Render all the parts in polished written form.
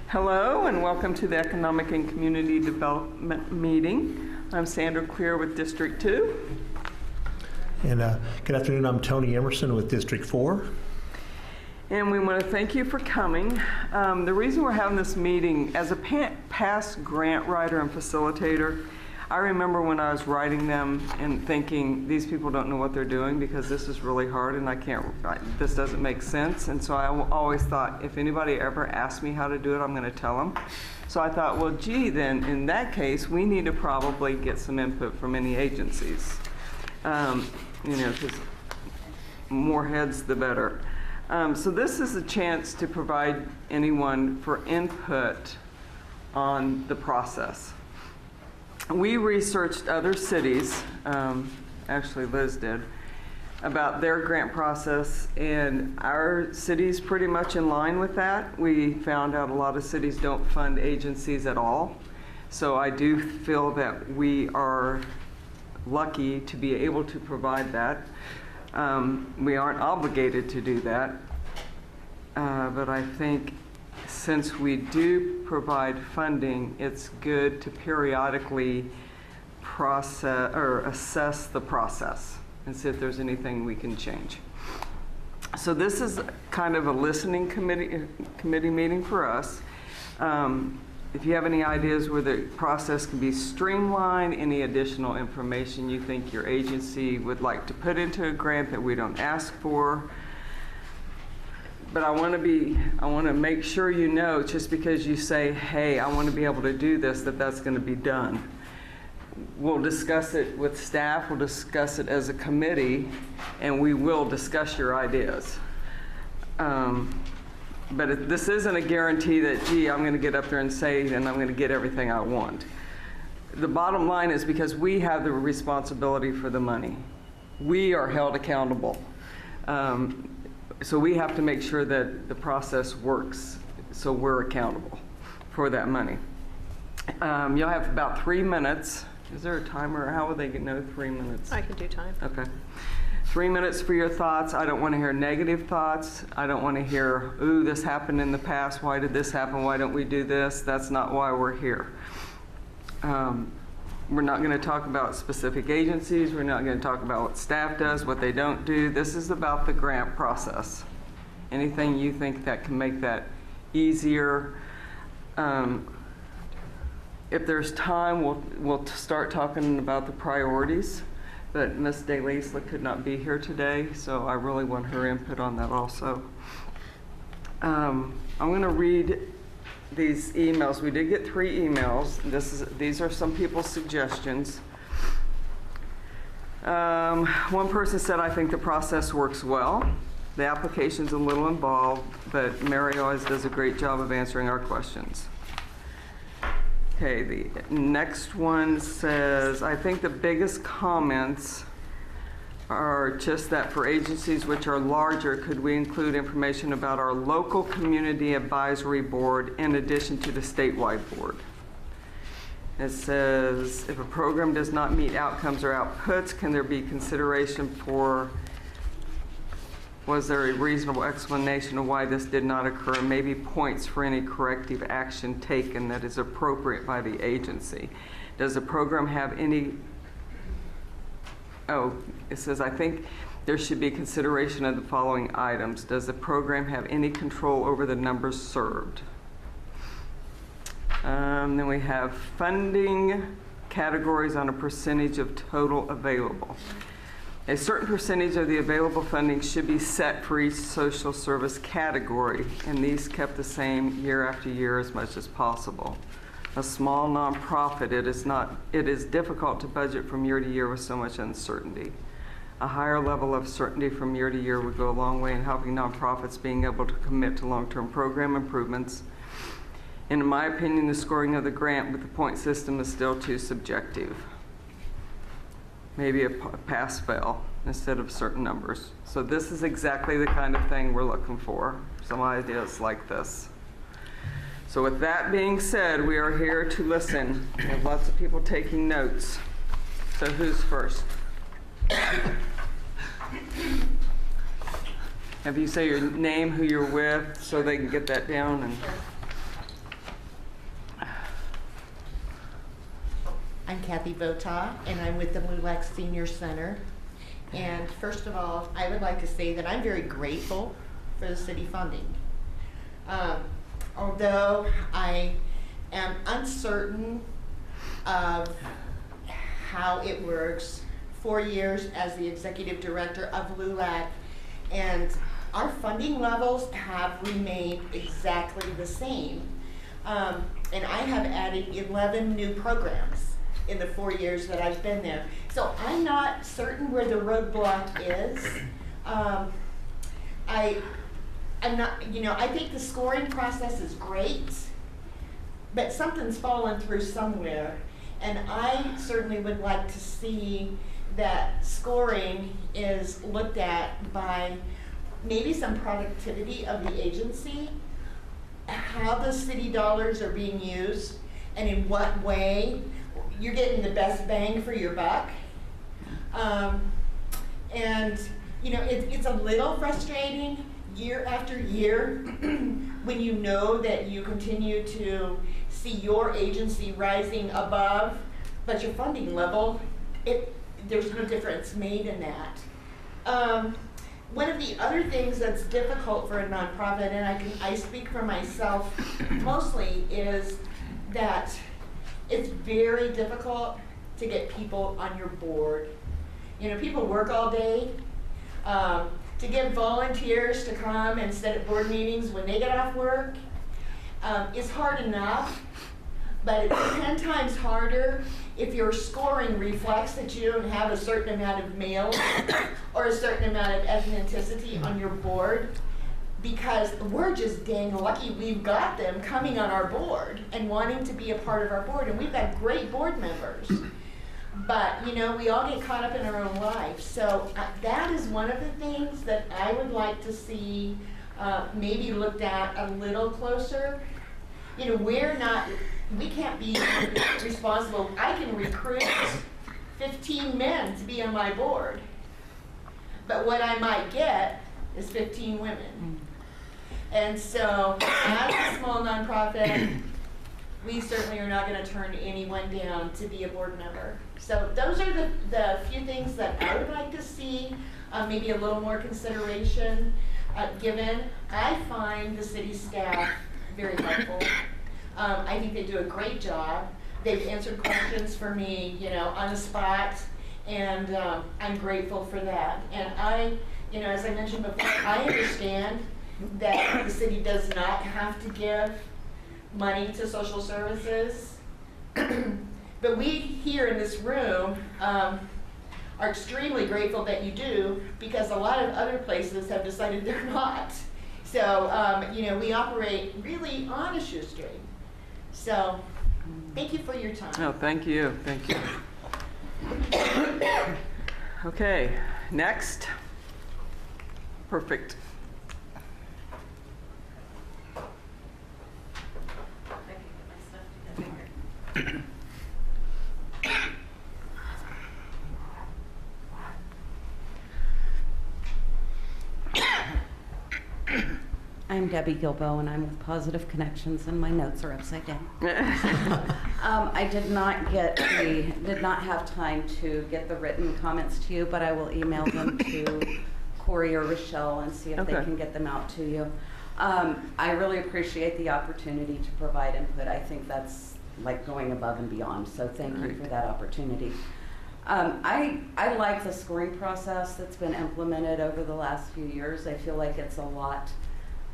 Hello and welcome to the Economic and Community Development Meeting. I'm Sandra Clear with District 2. And good afternoon, I'm Tony Emerson with District 4. And we want to thank you for coming. The reason we're having this meeting, as a past grant writer and facilitator, I remember when I was writing them and thinking, these people don't know what they're doing because this is really hard and this doesn't make sense. And so I always thought, if anybody ever asks me how to do it, I'm going to tell them. So I thought, well, gee, then in that case, we need to probably get some input from any agencies. Because more heads, the better. So this is a chance to provide anyone for input on the process. We researched other cities, actually Liz did, about their grant process, and our city's pretty much in line with that. We found out a lot of cities don't fund agencies at all. So I do feel that we are lucky to be able to provide that. We aren't obligated to do that, but I think since we do provide funding, it's good to periodically process or assess the process and see if there's anything we can change. So this is kind of a listening committee meeting for us. If you have any ideas where the process can be streamlined, any additional information you think your agency would like to put into a grant that we don't ask for. But I want to make sure you know, just because you say, hey, I want to be able to do this, that's going to be done. We'll discuss it with staff, we'll discuss it as a committee, and we will discuss your ideas. But this isn't a guarantee that, gee, I'm going to get up there and say, and I'm going to get everything I want. The bottom line is because we have the responsibility for the money. We are held accountable. So we have to make sure that the process works, so we're accountable for that money. You'll have about 3 minutes. Is there a timer? How will they know 3 minutes? I can do time. Okay. 3 minutes for your thoughts. I don't want to hear negative thoughts. I don't want to hear, ooh, this happened in the past. Why did this happen? Why don't we do this? That's not why we're here. We're not going to talk about specific agencies. We're not going to talk about what staff does, what they don't do. This is about the grant process. Anything you think that can make that easier. If there's time, we'll start talking about the priorities. But Ms. DeLisla could not be here today, so I really want her input on that also. I'm going to read these emails. We did get 3 emails. These are some people's suggestions. One person said, I think the process works well. The application's a little involved, but Mary always does a great job of answering our questions. Okay, the next one says, I think the biggest comments are just that for agencies which are larger, could we include information about our local community advisory board in addition to the statewide board? It says, if a program does not meet outcomes or outputs, can there be consideration for, was there a reasonable explanation of why this did not occur? Maybe points for any corrective action taken that is appropriate by the agency. Does the program have any, it says, I think there should be consideration of the following items. Does the program have any control over the numbers served? Then we have funding categories on a percentage of total available. A certain percentage of the available funding should be set for each social service category, and these kept the same year after year as much as possible. A small nonprofit, it is difficult to budget from year to year with so much uncertainty. A higher level of certainty from year to year would go a long way in helping nonprofits being able to commit to long-term program improvements. And in my opinion, the scoring of the grant with the point system is still too subjective. Maybe a pass-fail instead of certain numbers. So this is exactly the kind of thing we're looking for, some ideas like this. So with that being said, we are here to listen. We have lots of people taking notes. So who's first? Have you say your name, who you're with, so they can get that down. And I'm Kathy Vota, and I'm with the LULAC Senior Center. And first of all, I would like to say that I'm very grateful for the city funding. Although I am uncertain of how it works, 4 years as the executive director of LULAC, and our funding levels have remained exactly the same. And I have added 11 new programs in the 4 years that I've been there. So I'm not certain where the roadblock is. I'm not, I think the scoring process is great, but something's fallen through somewhere. And I certainly would like to see that scoring is looked at by maybe some productivity of the agency, how the city dollars are being used, and in what way you're getting the best bang for your buck. It's a little frustrating year after year when you know that you continue to see your agency rising above, but your funding level, there's no difference made in that. One of the other things that's difficult for a nonprofit, and I speak for myself mostly, is that it's very difficult to get people on your board. People work all day. To get volunteers to come and sit at board meetings when they get off work is hard enough, but it's 10 times harder if your scoring reflects that you don't have a certain amount of males or a certain amount of ethnicity on your board, because we're just dang lucky we've got them coming on our board and wanting to be a part of our board, and we've got great board members. But, we all get caught up in our own life. So that is one of the things that I would like to see maybe looked at a little closer. We can't be responsible. I can recruit 15 men to be on my board, but what I might get is 15 women. And so as a small nonprofit, we certainly are not going to turn anyone down to be a board member. So those are the few things that I would like to see, maybe a little more consideration given. I find the city staff very helpful. I think they do a great job. They've answered questions for me, on the spot, and I'm grateful for that. And as I mentioned before, I understand that the city does not have to give money to social services, but we here in this room are extremely grateful that you do, because a lot of other places have decided they're not. So, we operate really on a shoestring. So, thank you for your time. Oh, thank you. Thank you. Okay, next. Perfect. I'm Debbie Gilbo, and I'm with Positive Connections, and my notes are upside down. I did not have time to get the written comments to you, but I will email them to Corey or Rochelle and see if they can get them out to you. I really appreciate the opportunity to provide input. I think that's like going above and beyond, so thank you for that opportunity. I like the scoring process that's been implemented over the last few years. I feel like it's a lot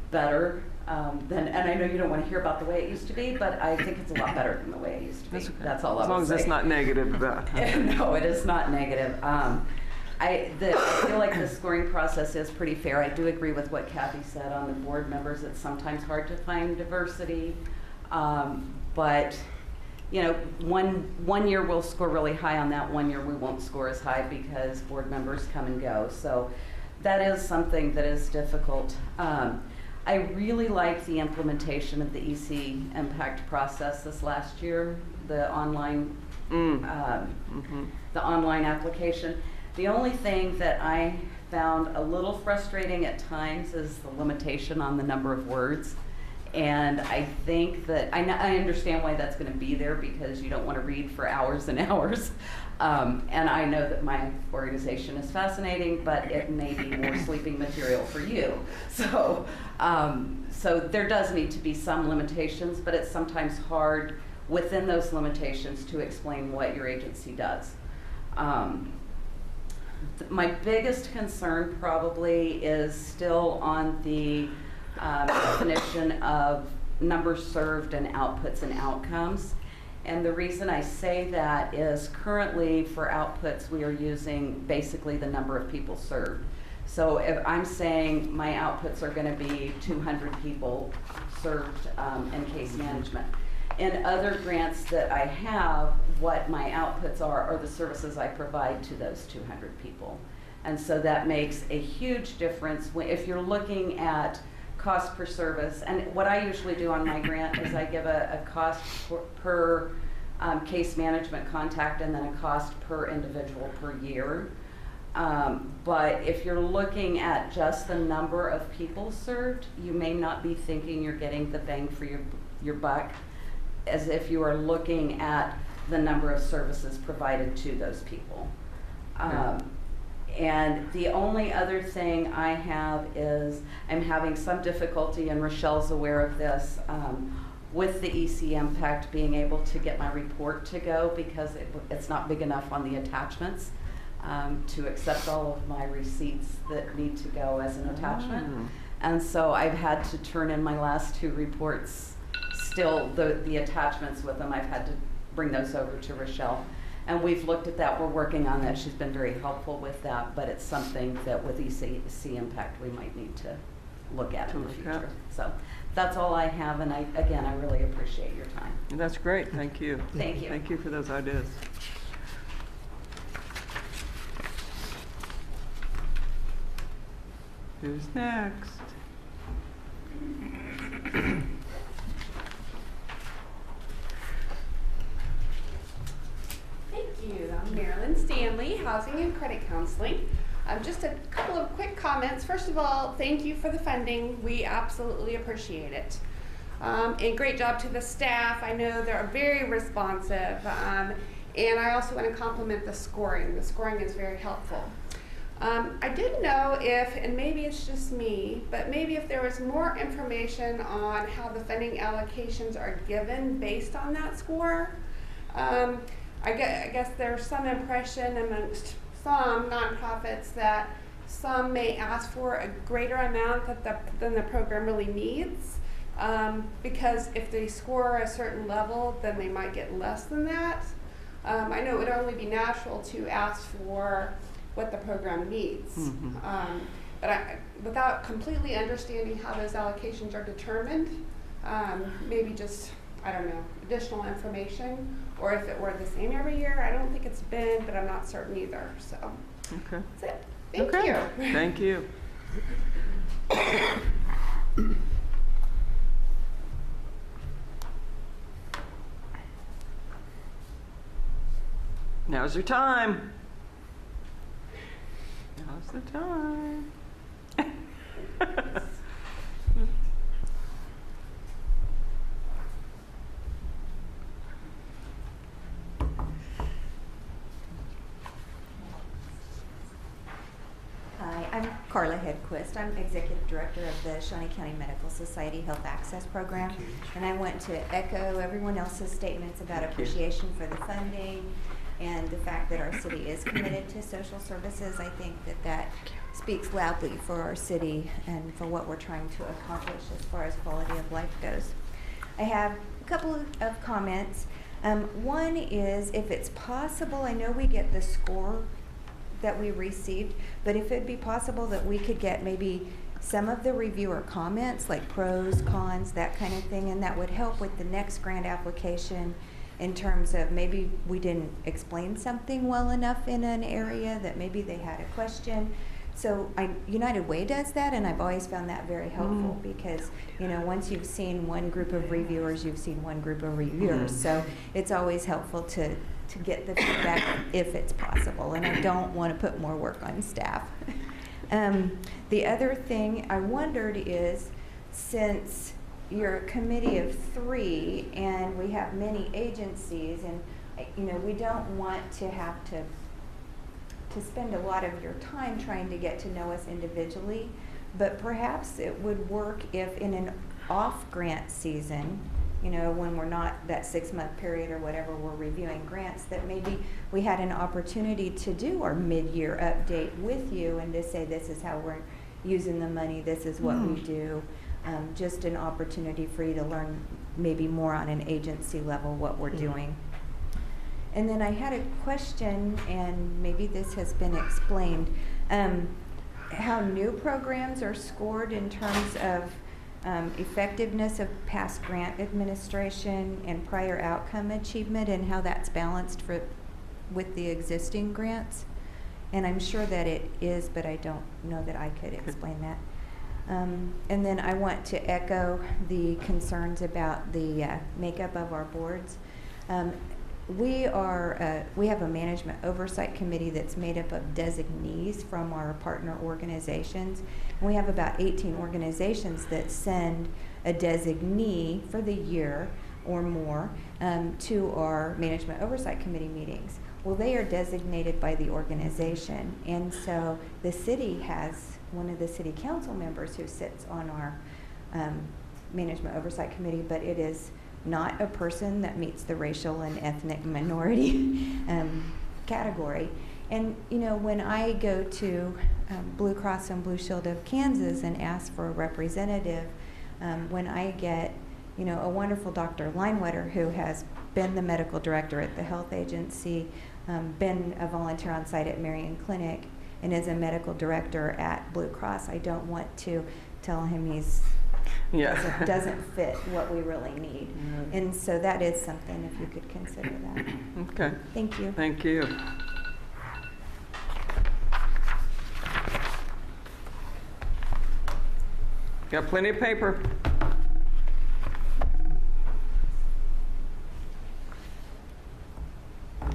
better and I know you don't want to hear about the way it used to be, but I think it's a lot better than the way it used to be. That's all I would say. As long as it's not negative about it. No, it is not negative. I feel like the scoring process is pretty fair. I do agree with what Kathy said on the board members. It's sometimes hard to find diversity, but one year we'll score really high on that. 1 year we won't score as high because board members come and go. So that is something that is difficult. I really like the implementation of the EC impact process this last year, the online application. The only thing that I found a little frustrating at times is the limitation on the number of words. And I think that, I understand why that's gonna be there, because you don't wanna read for hours and hours. And I know that my organization is fascinating, but it may be more sleeping material for you. So, so there does need to be some limitations, but it's sometimes hard within those limitations to explain what your agency does. My biggest concern probably is still on the definition of numbers served and outputs and outcomes. And the reason I say that is currently for outputs we are using basically the number of people served. So if I'm saying my outputs are going to be 200 people served in case management. In other grants that I have, what my outputs are the services I provide to those 200 people. And so that makes a huge difference if you're looking at cost per service. And what I usually do on my grant is I give a cost per case management contact and then a cost per individual per year. But if you're looking at just the number of people served, you may not be thinking you're getting the bang for your buck, as if you are looking at the number of services provided to those people. And the only other thing I have is I'm having some difficulty, and Rochelle's aware of this, with the EC impact being able to get my report to go, because it's not big enough on the attachments to accept all of my receipts that need to go as an attachment. And so I've had to turn in my last 2 reports, still the attachments with them. I've had to bring those over to Rochelle. And we've looked at that. We're working on that. She's been very helpful with that, but it's something that with EC impact we might need to look at in the future. So that's all I have, and again, I really appreciate your time. That's great. Thank you. Thank you. Thank you for those ideas. Who's next? Thank you. I'm Marilyn Stanley, Housing and Credit Counseling. Just a couple of quick comments. First of all, thank you for the funding. We absolutely appreciate it. And great job to the staff. I know they're very responsive. And I also want to compliment the scoring. The scoring is very helpful. I didn't know if, and maybe it's just me, but maybe if there was more information on how the funding allocations are given based on that score. I guess there's some impression amongst some nonprofits that some may ask for a greater amount than the program really needs, because if they score a certain level, then they might get less than that. I know it would only be natural to ask for what the program needs, but without completely understanding how those allocations are determined, maybe just, I don't know, additional information, or if it were the same every year. I don't think it's been, but I'm not certain either. So Okay. that's it. Thank you. Thank you. Now's your time. Now's the time. Hi, I'm Carla Hedquist. I'm Executive Director of the Shawnee County Medical Society Health Access Program. And I want to echo everyone else's statements about appreciation for the funding and the fact that our city is committed to social services. I think that speaks loudly for our city and for what we're trying to accomplish as far as quality of life goes. I have a couple of comments. One is, if it's possible, I know we get the score that we received, but if it'd be possible that we could get maybe some of the reviewer comments, like pros, cons, that kind of thing, and that would help with the next grant application in terms of maybe we didn't explain something well enough in an area, that maybe they had a question. So United Way does that, and I've always found that very helpful because, you know, once you've seen one group of reviewers, you've seen one group of reviewers. So it's always helpful to get the feedback if it's possible, and I don't want to put more work on staff. The other thing I wondered is, since you're a committee of 3 and we have many agencies, and we don't want to have to spend a lot of your time trying to get to know us individually, but perhaps it would work if in an off grant season, when we're not that 6-month period or whatever, we're reviewing grants, that maybe we had an opportunity to do our mid-year update with you and to say, this is how we're using the money, this is what we do. Just an opportunity for you to learn maybe more on an agency level what we're doing. And then I had a question, and maybe this has been explained, how new programs are scored in terms of effectiveness of past grant administration and prior outcome achievement, and how that's balanced with the existing grants. And I'm sure that it is, but I don't know that I could explain that. And then I want to echo the concerns about the makeup of our boards. We have a management oversight committee that's made up of designees from our partner organizations. And we have about 18 organizations that send a designee for the year or more to our management oversight committee meetings. Well, they are designated by the organization, and so the city has one of the city council members who sits on our management oversight committee, but it is not a person that meets the racial and ethnic minority category. And when I go to Blue Cross and Blue Shield of Kansas and ask for a representative, when I get a wonderful Dr. Linewetter, who has been the medical director at the health agency, been a volunteer on site at Marion Clinic, and is a medical director at Blue Cross, I don't want to tell him he's doesn't fit what we really need. And so that is something, if you could consider that. Okay. Thank you. Thank you. Got plenty of paper.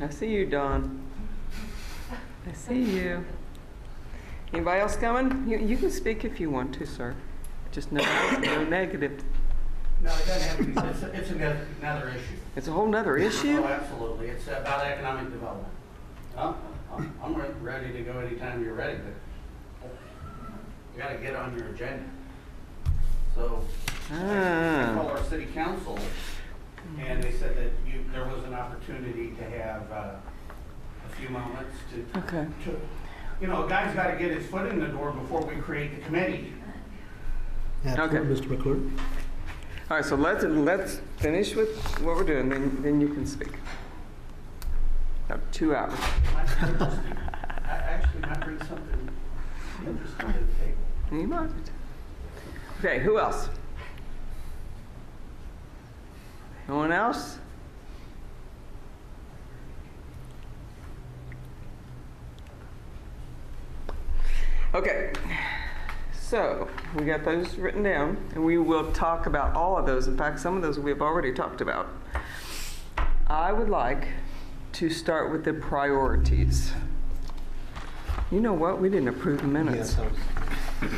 I see you, Dawn. I see you. Anybody else coming? You can speak if you want to, sir. Just no negative. No, it doesn't have to be. It's another issue. It's a whole nother issue? Oh, absolutely. It's about economic development. I'm ready to go anytime you're ready, but you got to get on your agenda. So I called our city council, and they said that there was an opportunity to have a few moments to, a guy's got to get his foot in the door before we create the committee. Okay. Mr. McClure. All right, so let's finish with what we're doing, then you can speak. About 2 hours. I actually might bring something interesting to the table. You might. Okay, who else? No one else? Okay, so we got those written down, and we will talk about all of those. In fact, some of those we've already talked about. I would like to start with the priorities. You know what? We didn't approve the minutes. Yes,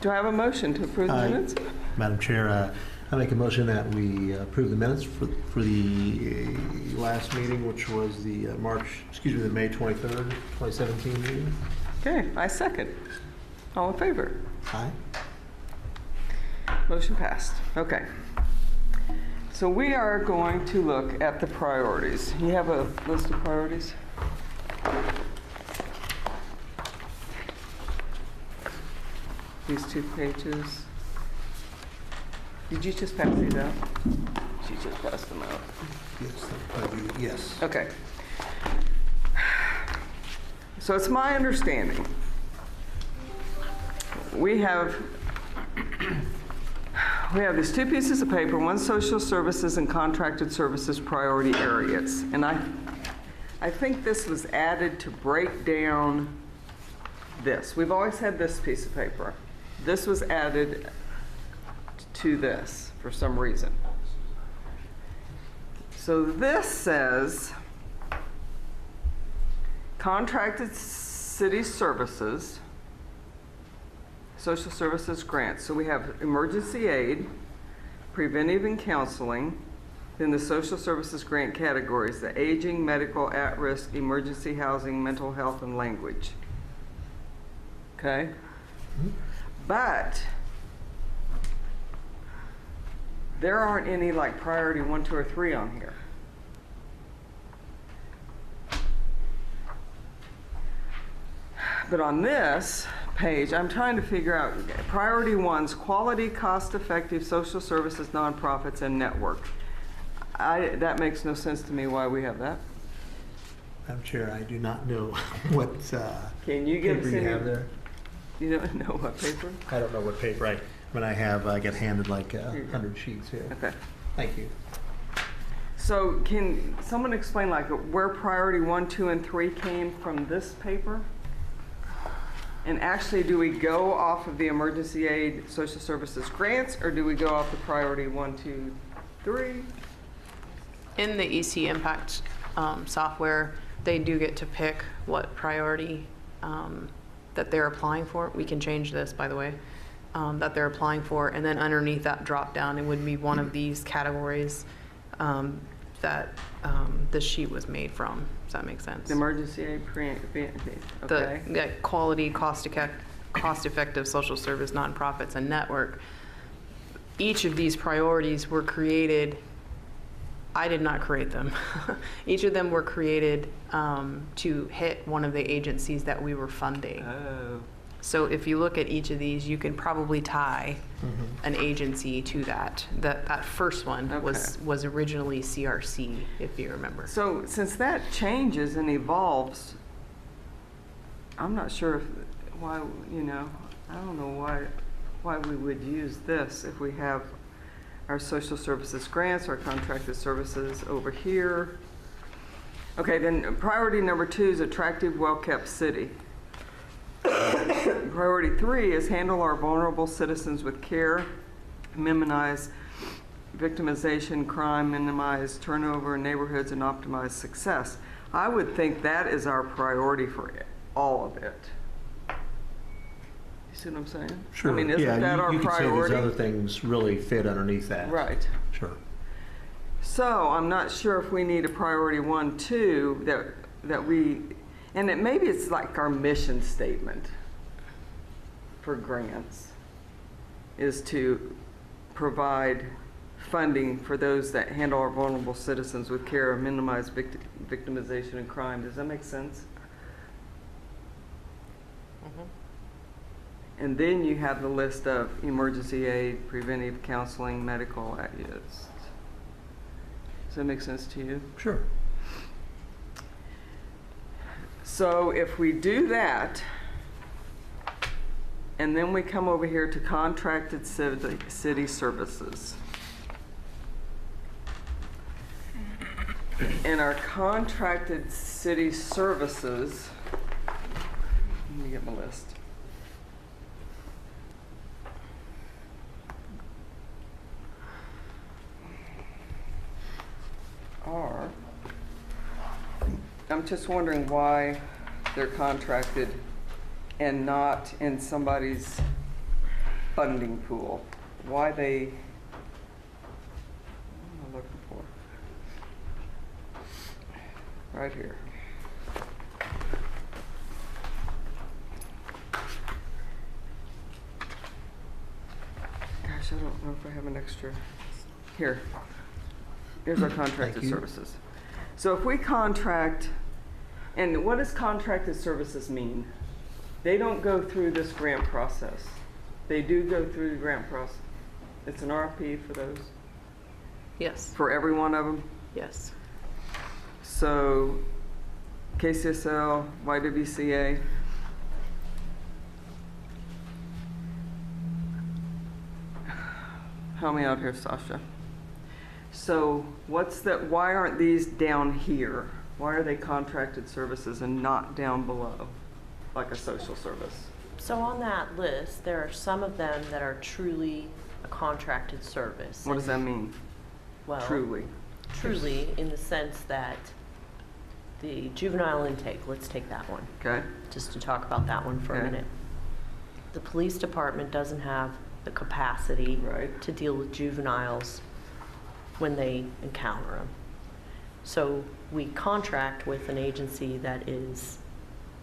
Do I have a motion to approve the minutes? Madam Chair, I make a motion that we approve the minutes for the last meeting, which was the the May 23rd, 2017 meeting. Okay, I second. All in favor? Aye. Motion passed. Okay. So we are going to look at the priorities. You have a list of priorities? These 2 pages. Did you just pass these out? She just passed them out. Yes, that would be, yes. Okay. So it's my understanding we have these 2 pieces of paper, one social services and contracted services priority areas. And I think this was added to break down this. We've always had this piece of paper. This was added to this for some reason. So this says contracted city services, social services grants. So we have emergency aid, preventive and counseling, then the social services grant categories, the aging, medical, at-risk, emergency housing, mental health, and language. Okay? But there aren't any like priority 1, 2, or 3 on here. But on this page, I'm trying to figure out priority 1's quality, cost-effective social services, nonprofits, and network. That makes no sense to me why we have that. Madam Chair, I do not know what Can you give us paper you any? have there. You don't know what paper? I don't know what paper I get handed like 100 sheets here. Okay. Thank you. So can someone explain like where priority 1, 2, and 3 came from this paper? And actually, do we go off of the emergency aid social services grants, or do we go off the priority 1, 2, 3? In the EC Impact software, they do get to pick what priority that they're applying for. We can change this, by the way, that they're applying for. And then underneath that drop down, it would be one of these categories that the sheet was made from. Does that make sense? The emergency aid okay. The quality, cost-effective social service nonprofits and network. Each of these priorities were created. I did not create them. Each of them were created to hit one of the agencies that we were funding. Oh. So if you look at each of these, you can probably tie an agency to that. That first one was originally CRC, if you remember. So since that changes and evolves, I'm not sure why, I don't know why we would use this if we have our social services grants, our contracted services over here. Okay, then priority number 2 is attractive, well-kept city. Priority 3 is handle our vulnerable citizens with care, minimize victimization, crime, minimize turnover in neighborhoods, and optimize success. I would think that is our priority for all of it. You see what I'm saying? Sure. I mean, isn't that our you priority? could say these other things really fit underneath that. Right. Sure. So I'm not sure if we need a priority 1, 2 that we, and maybe it's like our mission statement for grants is to provide funding for those that handle our vulnerable citizens with care and minimize victimization and crime. Does that make sense? And then you have the list of emergency aid, preventive counseling, medical at-risk. Does that make sense to you? Sure. So if we do that, and then we come over here to contracted city services. And our contracted city services, let me get my list. I'm just wondering why they're contracted and not in somebody's funding pool. Why they, what am I looking for? Right here. Gosh, I don't know if I have an extra. Here. Here's our contracted services. So if we contract, and what does contracted services mean? They don't go through this grant process. They do go through the grant process. It's an RFP for those? Yes. For every one of them? Yes. So KCSL, YWCA. Help me out here, Sasha. So why aren't these down here? Why are they contracted services and not down below, like a social service? So on that list, there are some of them that are truly a contracted service. What does that mean? Well, Truly. Truly, in the sense that the juvenile intake, let's take that one, Okay. just to talk about that one for a Okay. minute. The police department doesn't have the capacity Right. to deal with juveniles when they encounter them. So we contract with an agency that is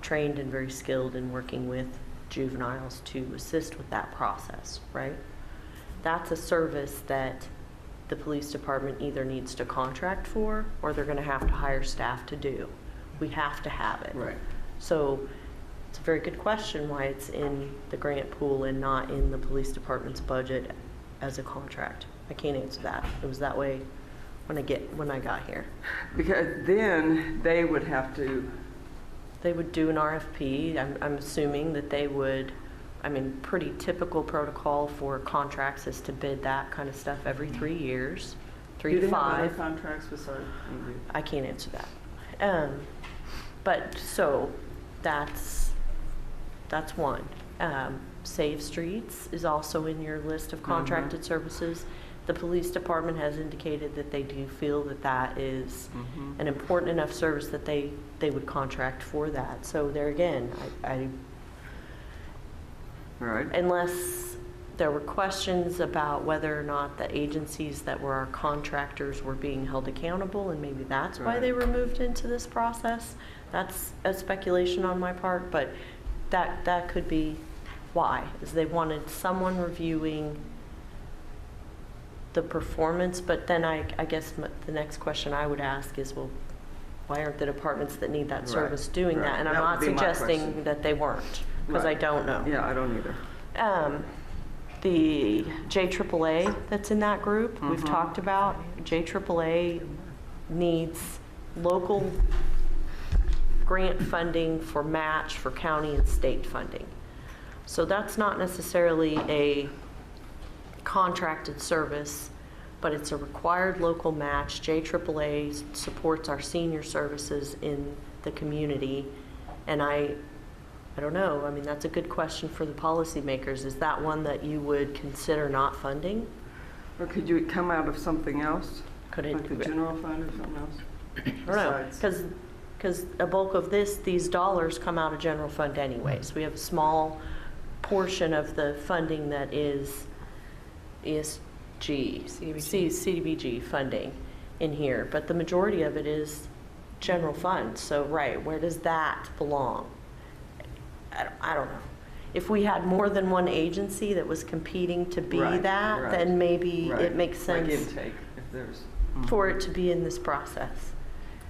trained and very skilled in working with juveniles to assist with that process, right? That's a service that the police department either needs to contract for or they're going to have to hire staff to do. We have to have it. Right. So it's a very good question why it's in the grant pool and not in the police department's budget as a contract. I can't answer that. It was that way when I got here. Because then they would have to, They would do an RFP. I'm assuming that they would, I mean, pretty typical protocol for contracts is to bid that kind of stuff every 3 years, 3 do to they have other 5. contracts besides? I can't answer that. But so that's one. Save Streets is also in your list of contracted services. The police department has indicated that they do feel that that is an important enough service that they would contract for that. So there again, Right. unless there were questions about whether or not the agencies that were our contractors were being held accountable, and maybe that's why Right. they were moved into this process. That's a speculation on my part, but that could be why, is they wanted someone reviewing the performance, but then I guess the next question I would ask is, well, why aren't the departments that need that Right, service doing right. that? And I'm That would not be my suggesting question. that they weren't, because I Right. don't know. Yeah, I don't either. The JAAA that's in that group, we've talked about. JAAA needs local grant funding for match for county and state funding. So that's not necessarily a contracted service, but it's a required local match. JAAA supports our senior services in the community, and I don't know. I mean, that's a good question for the policymakers. Is that one that you would consider not funding? Or could you come out of something else? Could it? Like the general fund or something else? I don't know, Besides- because a bulk of these dollars come out of general fund anyways. We have a small portion of the funding that is CDBG funding in here, but the majority of it is general fund. So, right, where does that belong? I don't know. If we had more than one agency that was competing to be Right, that, right, then maybe right. it makes Like sense intake, if there's. for it to be in this process.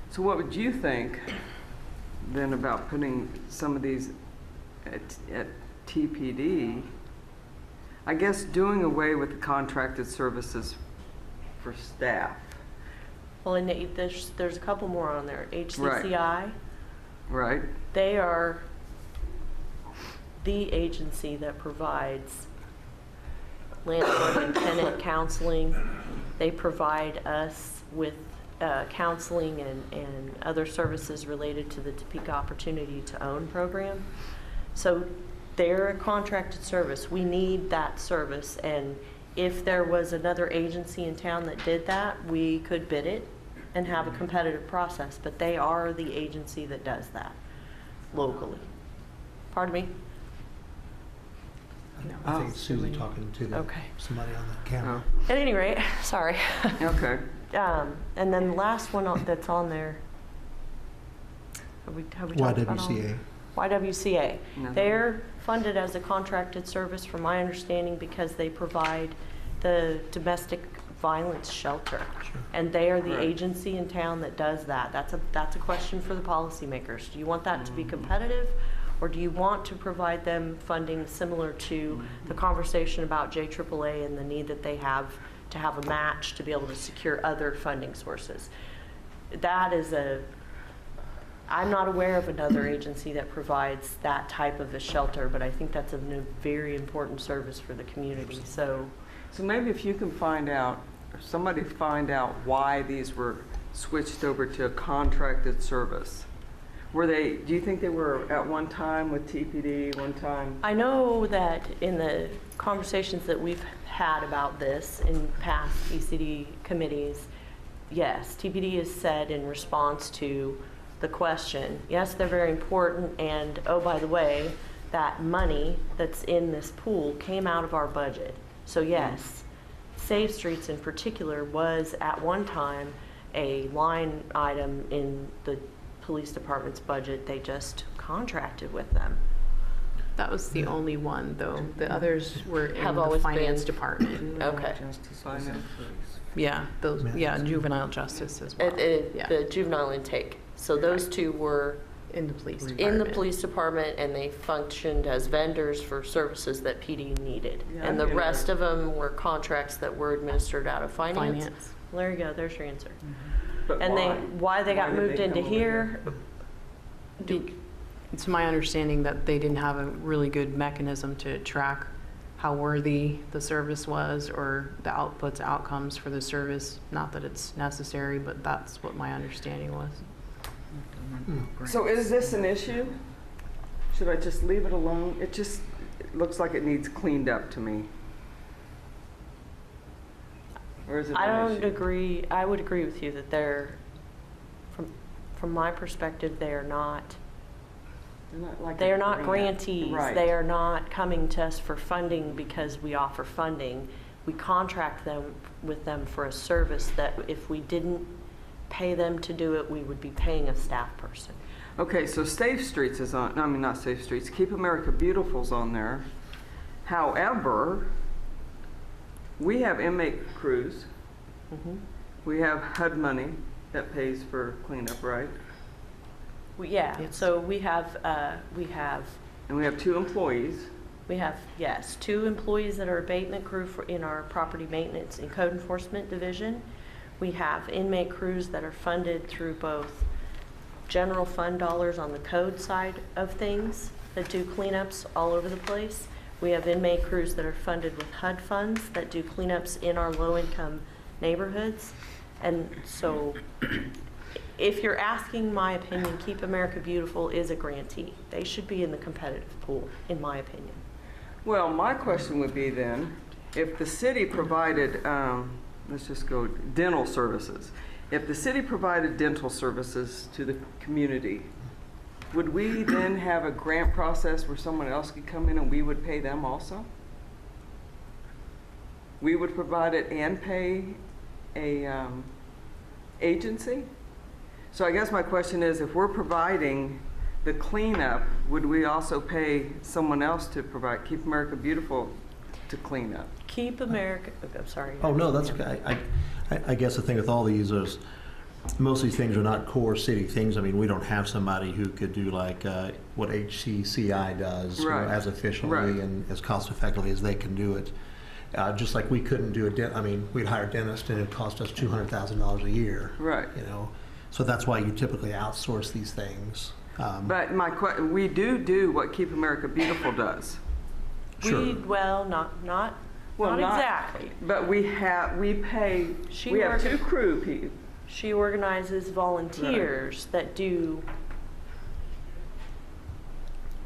So what would you think then about putting some of these at TPD? I guess doing away with the contracted services for staff. Well, and there's a couple more on there. HCCI, Right? they are the agency that provides landlord and tenant counseling. They provide us with counseling and other services related to the Topeka Opportunity to Own program. So they're a contracted service. We need that service, and if there was another agency in town that did that, we could bid it and have a competitive process, but they are the agency that does that locally. Pardon me? I think it's Susie talking to Okay. somebody on the camera. At any rate, sorry. Okay. And then the last one that's on there, have we talked about all? YWCA. YWCA. No. They're funded as a contracted service, from my understanding, because they provide the domestic violence shelter. Sure. And they are the Right. agency in town that does that. That's a question for the policymakers. Do you want that to be competitive, or do you want to provide them funding similar to the conversation about JAAA and the need that they have to have a match to be able to secure other funding sources? That is I'm not aware of another agency that provides that type of a shelter, but I think that's a very important service for the community. So maybe if you can find out, or somebody find out why these were switched over to a contracted service. Do you think they were at one time with TPD, one time? I know that in the conversations that we've had about this in past ECD committees, yes, TPD is said in response to the question, yes, they're very important, and oh, by the way, that money that's in this pool came out of our budget. So yes, Safe Streets in particular was at one time a line item in the police department's budget. They just contracted with them. That was the only one, though. The others were in Have the always finance been- department. Okay. Yeah, those, yeah, juvenile justice as well. Yeah, The juvenile intake. So those two were in the police department. in the police department, and they functioned as vendors for services that PD needed. Yeah, And the I get rest it. of them were contracts that were administered out of finance. Finance. Well, there you go, there's your answer. But And why they got Why did moved they into come over here? It's my understanding that they didn't have a really good mechanism to track how worthy the service was or the outputs, outcomes for the service. Not that it's necessary, but that's what my understanding was. So is this an issue? Should I just leave it alone? It looks like it needs cleaned up to me. Or is it I an don't issue? agree, I would agree with you that they're, from my perspective, they are not They are not grantees. Right. They are not coming to us for funding because we offer funding. We contract with them for a service that if we didn't pay them to do it, we would be paying a staff person. Okay, so Safe Streets is on, I mean, not Safe Streets, Keep America Beautiful's on there. However, we have inmate crews. Mhm. We have HUD money that pays for cleanup, right? Yeah, Yes. so we have, And we have 2 employees. yes, 2 employees that are abatement crew in our property maintenance and code enforcement division. We have inmate crews that are funded through both general fund dollars on the code side of things that do cleanups all over the place. We have inmate crews that are funded with HUD funds that do cleanups in our low-income neighborhoods. And so if you're asking my opinion, Keep America Beautiful is a grantee. They should be in the competitive pool, in my opinion. Well, my question would be then, if the city provided, let's just go dental services. If the city provided dental services to the community, would we then have a grant process where someone else could come in and we would pay them also? We would provide it and pay a agency? So I guess my question is, if we're providing the cleanup, would we also pay someone else to provide, Keep America Beautiful to clean up? Keep America, I'm sorry. Oh, no, that's okay. I guess the thing with all these is, most of these things are not core city things. I mean, we don't have somebody who could do like what HCCI does, you know, Right. as efficiently Right. and as cost effectively as they can do it. Just like we couldn't do I mean, we'd hire a dentist and it'd cost us $200,000 a year. Right. You know, so that's why you typically outsource these things. But we do what Keep America Beautiful does. Sure. Not exactly. But we pay, She we have works- 2 crew people. She organizes volunteers that do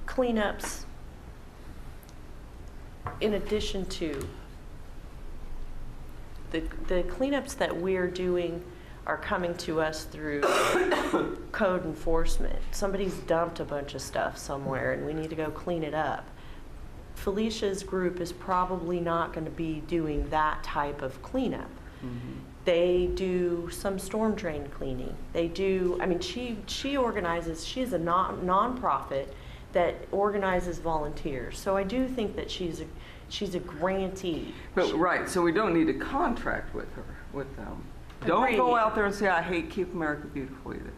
cleanups in addition to the cleanups that we're doing are coming to us through code enforcement. Somebody's dumped a bunch of stuff somewhere and we need to go clean it up. Felicia's group is probably not going to be doing that type of cleanup. They do some storm drain cleaning. They do, I mean, she organizes, she is a nonprofit that organizes volunteers. So I do think that she's a grantee. But, right, so we don't need to contract with them. Don't go Agreed. out there and say, I hate Keep America Beautiful either.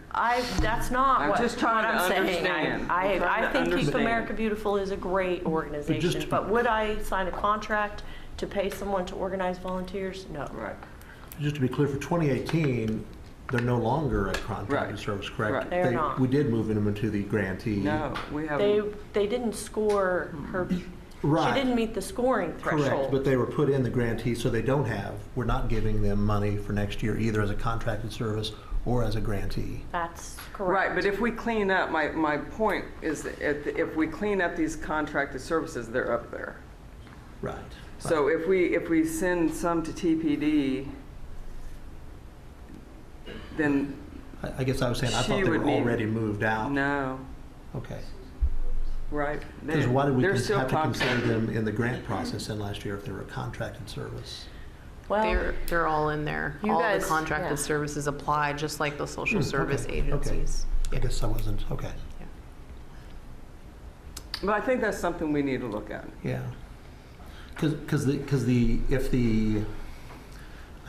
That's not I'm what just trying what to I'm saying. understand. I I'm trying to think Keep understand. America Beautiful is a great organization, to- but would I sign a contract to pay someone to organize volunteers? No. Right. Just to be clear, for 2018, they're no longer a contracted Right. service, correct? Right. They're not. We did move them into the grantee. No, we haven't. They didn't score her, Right. she didn't meet the scoring Correct, threshold. but they were put in the grantee, so we're not giving them money for next year either as a contracted service or as a grantee. That's correct. Right, but if we clean up, my point is that if we clean up these contracted services, they're up there. Right. So if we send some to TPD, then I guess I was saying, I She thought they would were need- already moved out. no. Okay. right? Because why did we They're have still to consider contracted. them in the grant process in last year if they were a contracted service? Well, They're all in there. You All guys- the contracted yeah. services apply, just like the social service Okay, agencies. I guess I wasn't, okay, But I think that's something we need to look at. yeah. Because I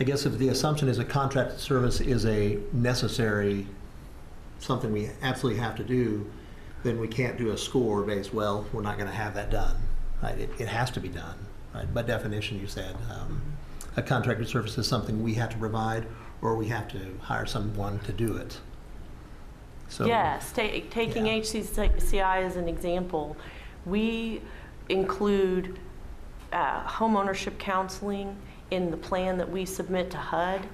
guess if the assumption is a contracted service is a necessary, something we absolutely have to do, then we can't do a score-based, well, we're not going to have that done, right? It has to be done, right? By definition, you said, a contracted service is something we have to provide, or we have to hire someone to do it. So, yes, taking yeah. HCCI as an example, we include homeownership counseling in the plan that we submit to HUD,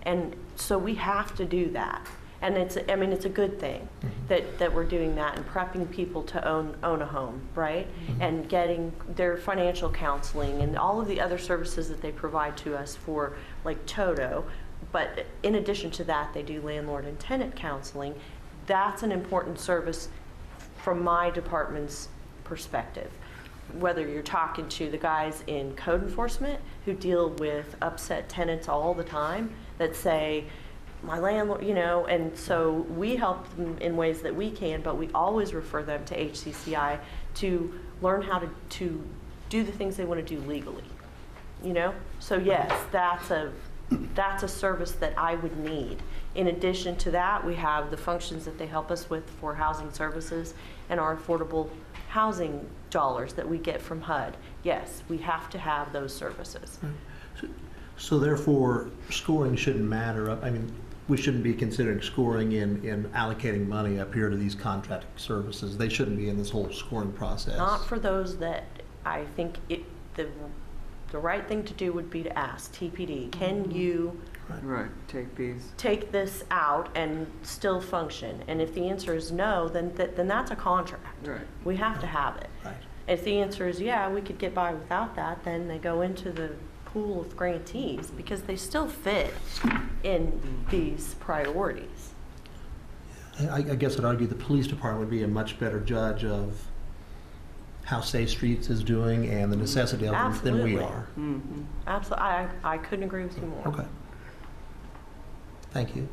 and so we have to do that. And it's a good thing that we're doing that and prepping people to own a home, right? And getting their financial counseling and all of the other services that they provide to us for, like Toto. But in addition to that, they do landlord and tenant counseling. That's an important service from my department's perspective. Whether you're talking to the guys in code enforcement who deal with upset tenants all the time that say, my landlord, and so we help them in ways that we can, but we always refer them to HCCI to learn how to do the things they want to do legally, So yes, that's a service that I would need. In addition to that, we have the functions that they help us with for housing services and our affordable housing dollars that we get from HUD. Yes, we have to have those services. So therefore, scoring shouldn't matter. We shouldn't be considering scoring in allocating money up here to these contracted services. They shouldn't be in this whole scoring process. Not for those that I think the right thing to do would be to ask TPD, can you Right, take these. take this out and still function? And if the answer is no, then that's a contract. Right. We have to have it. Right. If the answer is, yeah, we could get by without that, then they go into the pool of grantees because they still fit in these priorities. I guess I'd argue the police department would be a much better judge of how Safe Streets is doing and the necessity of them than we Absolutely. are. Mm-hmm. Absolutely. I couldn't agree with you more. Okay. Thank you.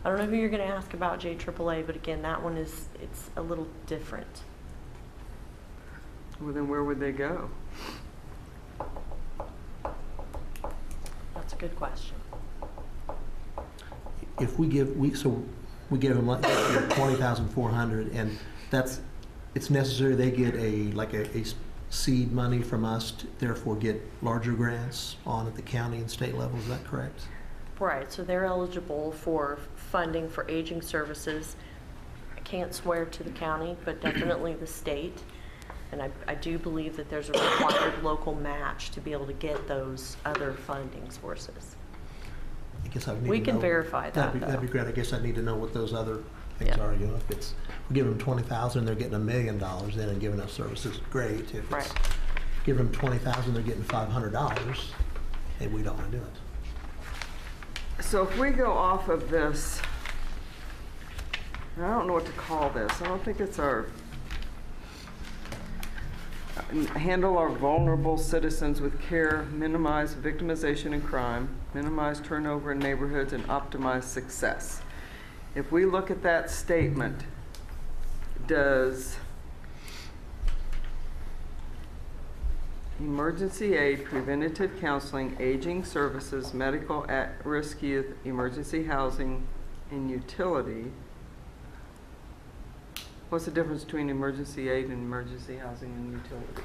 I don't know who you're going to ask about JAAA, but again, that one it's a little different. Well, then where would they go? That's a good question. If we give them like 20,400, and it's necessary they get a seed money from us to therefore get larger grants on at the county and state level. Is that correct? Right, so they're eligible for funding for aging services. I can't swear to the county, but definitely the state. And I do believe that there's a required local match to be able to get those other funding sources. I guess I would need We to can know. verify that, That'd be though. great. I guess I need to know what those other things Yeah. are. If we give them 20,000, they're getting $1 million then and giving us services, great. If Right. it's give them 20,000, they're getting $500, maybe we don't want to do it. So if we go off of this, I don't know what to call this. I don't think it's our handle our vulnerable citizens with care, minimize victimization and crime, minimize turnover in neighborhoods, and optimize success. If we look at that statement, does emergency aid, preventative counseling, aging services, medical at-risk youth, emergency housing, and utility. What's the difference between emergency aid and emergency housing and utility?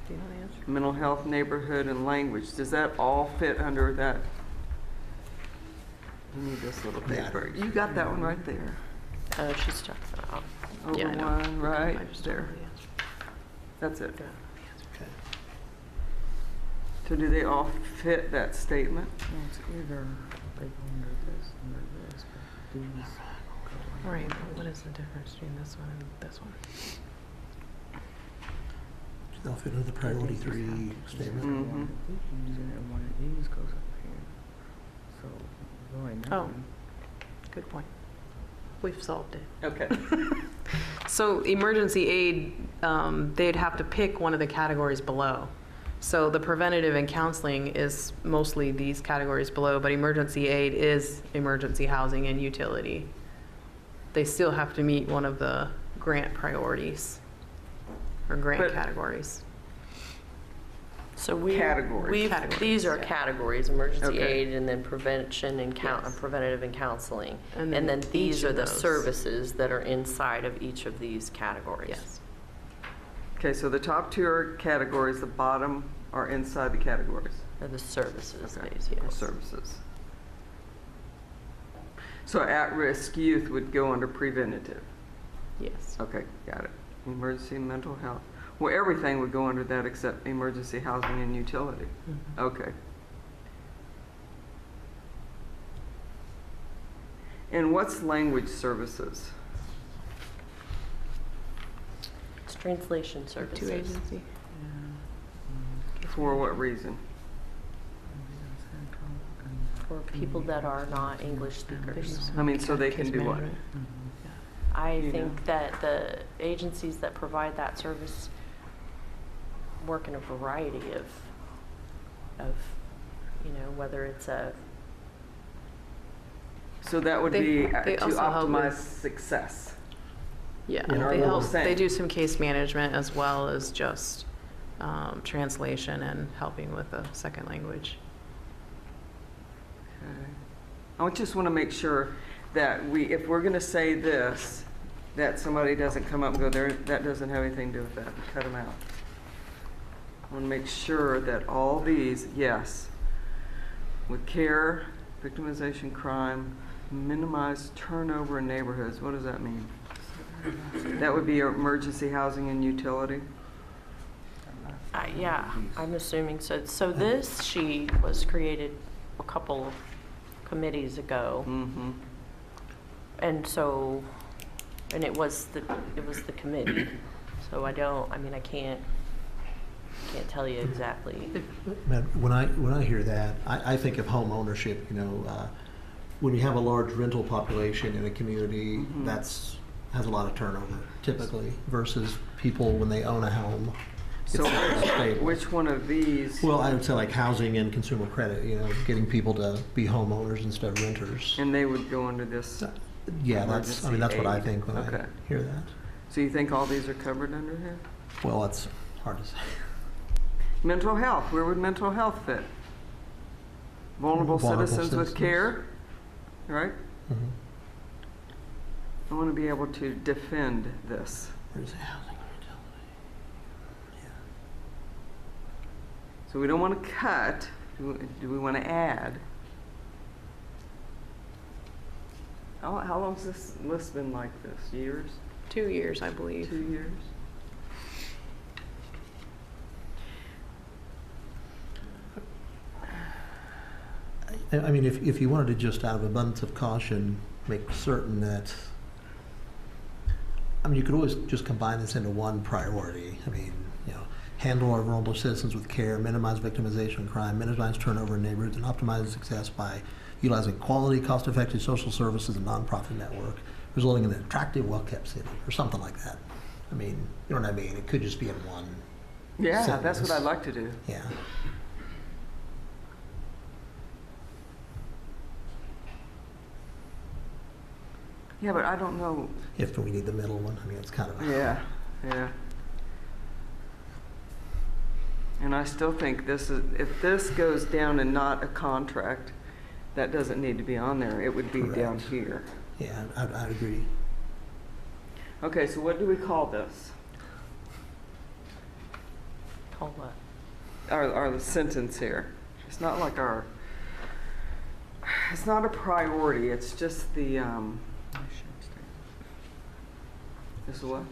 Do you know the answer? Mental health, neighborhood, and language. Does that all fit under that? You need this little paper. You got that one right there. She's talking about. Over Yeah, I know. one, right I just there. don't know the answer. That's it. Okay. So do they all fit that statement? It's either like under this, but these go Right, but what is the difference between this one and this one? They'll fit into the priority 3 statement. Mhm. one of these and one of these goes up here. So right now, Oh, good point. We've solved it. Okay. So emergency aid, they'd have to pick one of the categories below. So the preventative and counseling is mostly these categories below, but emergency aid is emergency housing and utility. They still have to meet one of the grant priorities or grant But- categories. So we, Categories. these are Yeah. categories, emergency Okay. aid and then prevention and Yes. preventative and counseling. And And then then these each are of the those. services that are inside of each of these categories. Yes. Okay, so the top two are categories, the bottom are inside the categories. Are the services, Okay, these, or yes. services. So at-risk youth would go under preventative. Yes. Okay, got it. Emergency mental health. Well, everything would go under that except emergency housing and utility. Mhm. Okay. And what's language services? It's translation Two services. agency. For what reason? For people that are not English speakers. I mean, so they can Case do what? management. I You think that the agencies that provide that service work in a variety of, whether it's a, So that would They- be they to also help with- optimize success. Yeah, In our they little help, they sense. do some case management as well as just translation and helping with the second language. Okay. I just want to make sure that if we're going to say this, that somebody doesn't come up and go, there, that doesn't have anything to do with that, and cut them out. I want to make sure that all these, yes, with care, victimization, crime, minimize turnover in neighborhoods. What does that mean? That would be emergency housing and utility? yeah, I'm assuming so. So this sheet was created a couple committees ago. Mm-hmm. And so, and it was the committee. So I can't tell you exactly. Man, when I hear that, I think of home ownership, when you have a large rental population in a community, Mhm. has a lot of turnover typically versus people when they own a home. So It's stable. which one of these? Well, I would say like housing and consumer credit, getting people to be homeowners instead of renters. And they would go under this. Yeah, that's what I aid. think when Okay. I hear that. So you think all these are covered under here? Well, that's hard to say. Mental health, where would mental health fit? Vulnerable citizens with care, right? Mhm. I want to be able to defend this. Where's the housing and utility? Yeah. So we don't want to cut. Do we want to add? How long has this list been like this? Years? 2 years, I believe. 2 years? I mean, if you wanted to just out of abundance of caution, make certain that, you could always just combine this into one priority. Handle our vulnerable citizens with care, minimize victimization and crime, minimize turnover in neighborhoods, and optimize success by utilizing quality, cost-effective social services and nonprofit network, resulting in an attractive, well-kept city, or something like that. You know what I mean? It could just be in one. Yeah, that's what Sentence. I'd like to do. Yeah. Yeah, but I don't know. If we need the middle one, it's kind of. Yeah. And I still think if this goes down and not a contract, that doesn't need to be on there. It would be down Correct. here. Yeah, I'd agree. Okay, so what do we call this? Call what? Our sentence here. It's not like it's not a priority, it's just the, this is what?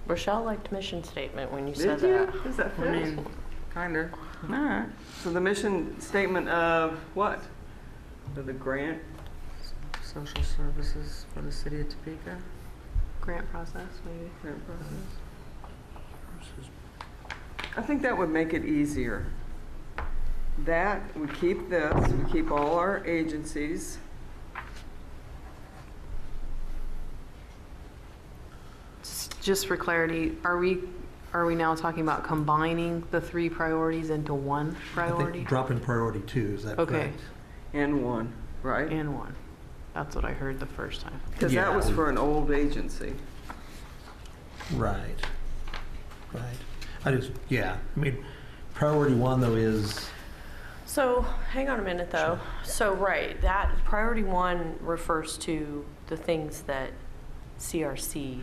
Rochelle liked mission statement when you Did said you? that. Does that fit? Kinda. All right. So the mission statement of what? Of the grant? Social services for the city of Topeka. Grant process, maybe. Grant process. I think that would make it easier. That, we keep this, we keep all our agencies. just for clarity, are we now talking about combining the 3 priorities into one I priority? think dropping priority 2, is that Okay. correct? And 1, right? And 1. That's what I heard the first time. Because that Yeah. was for an old agency. Right. I mean, priority 1 though is, So, hang on a minute though. So, right, that priority 1 refers to the things that CRC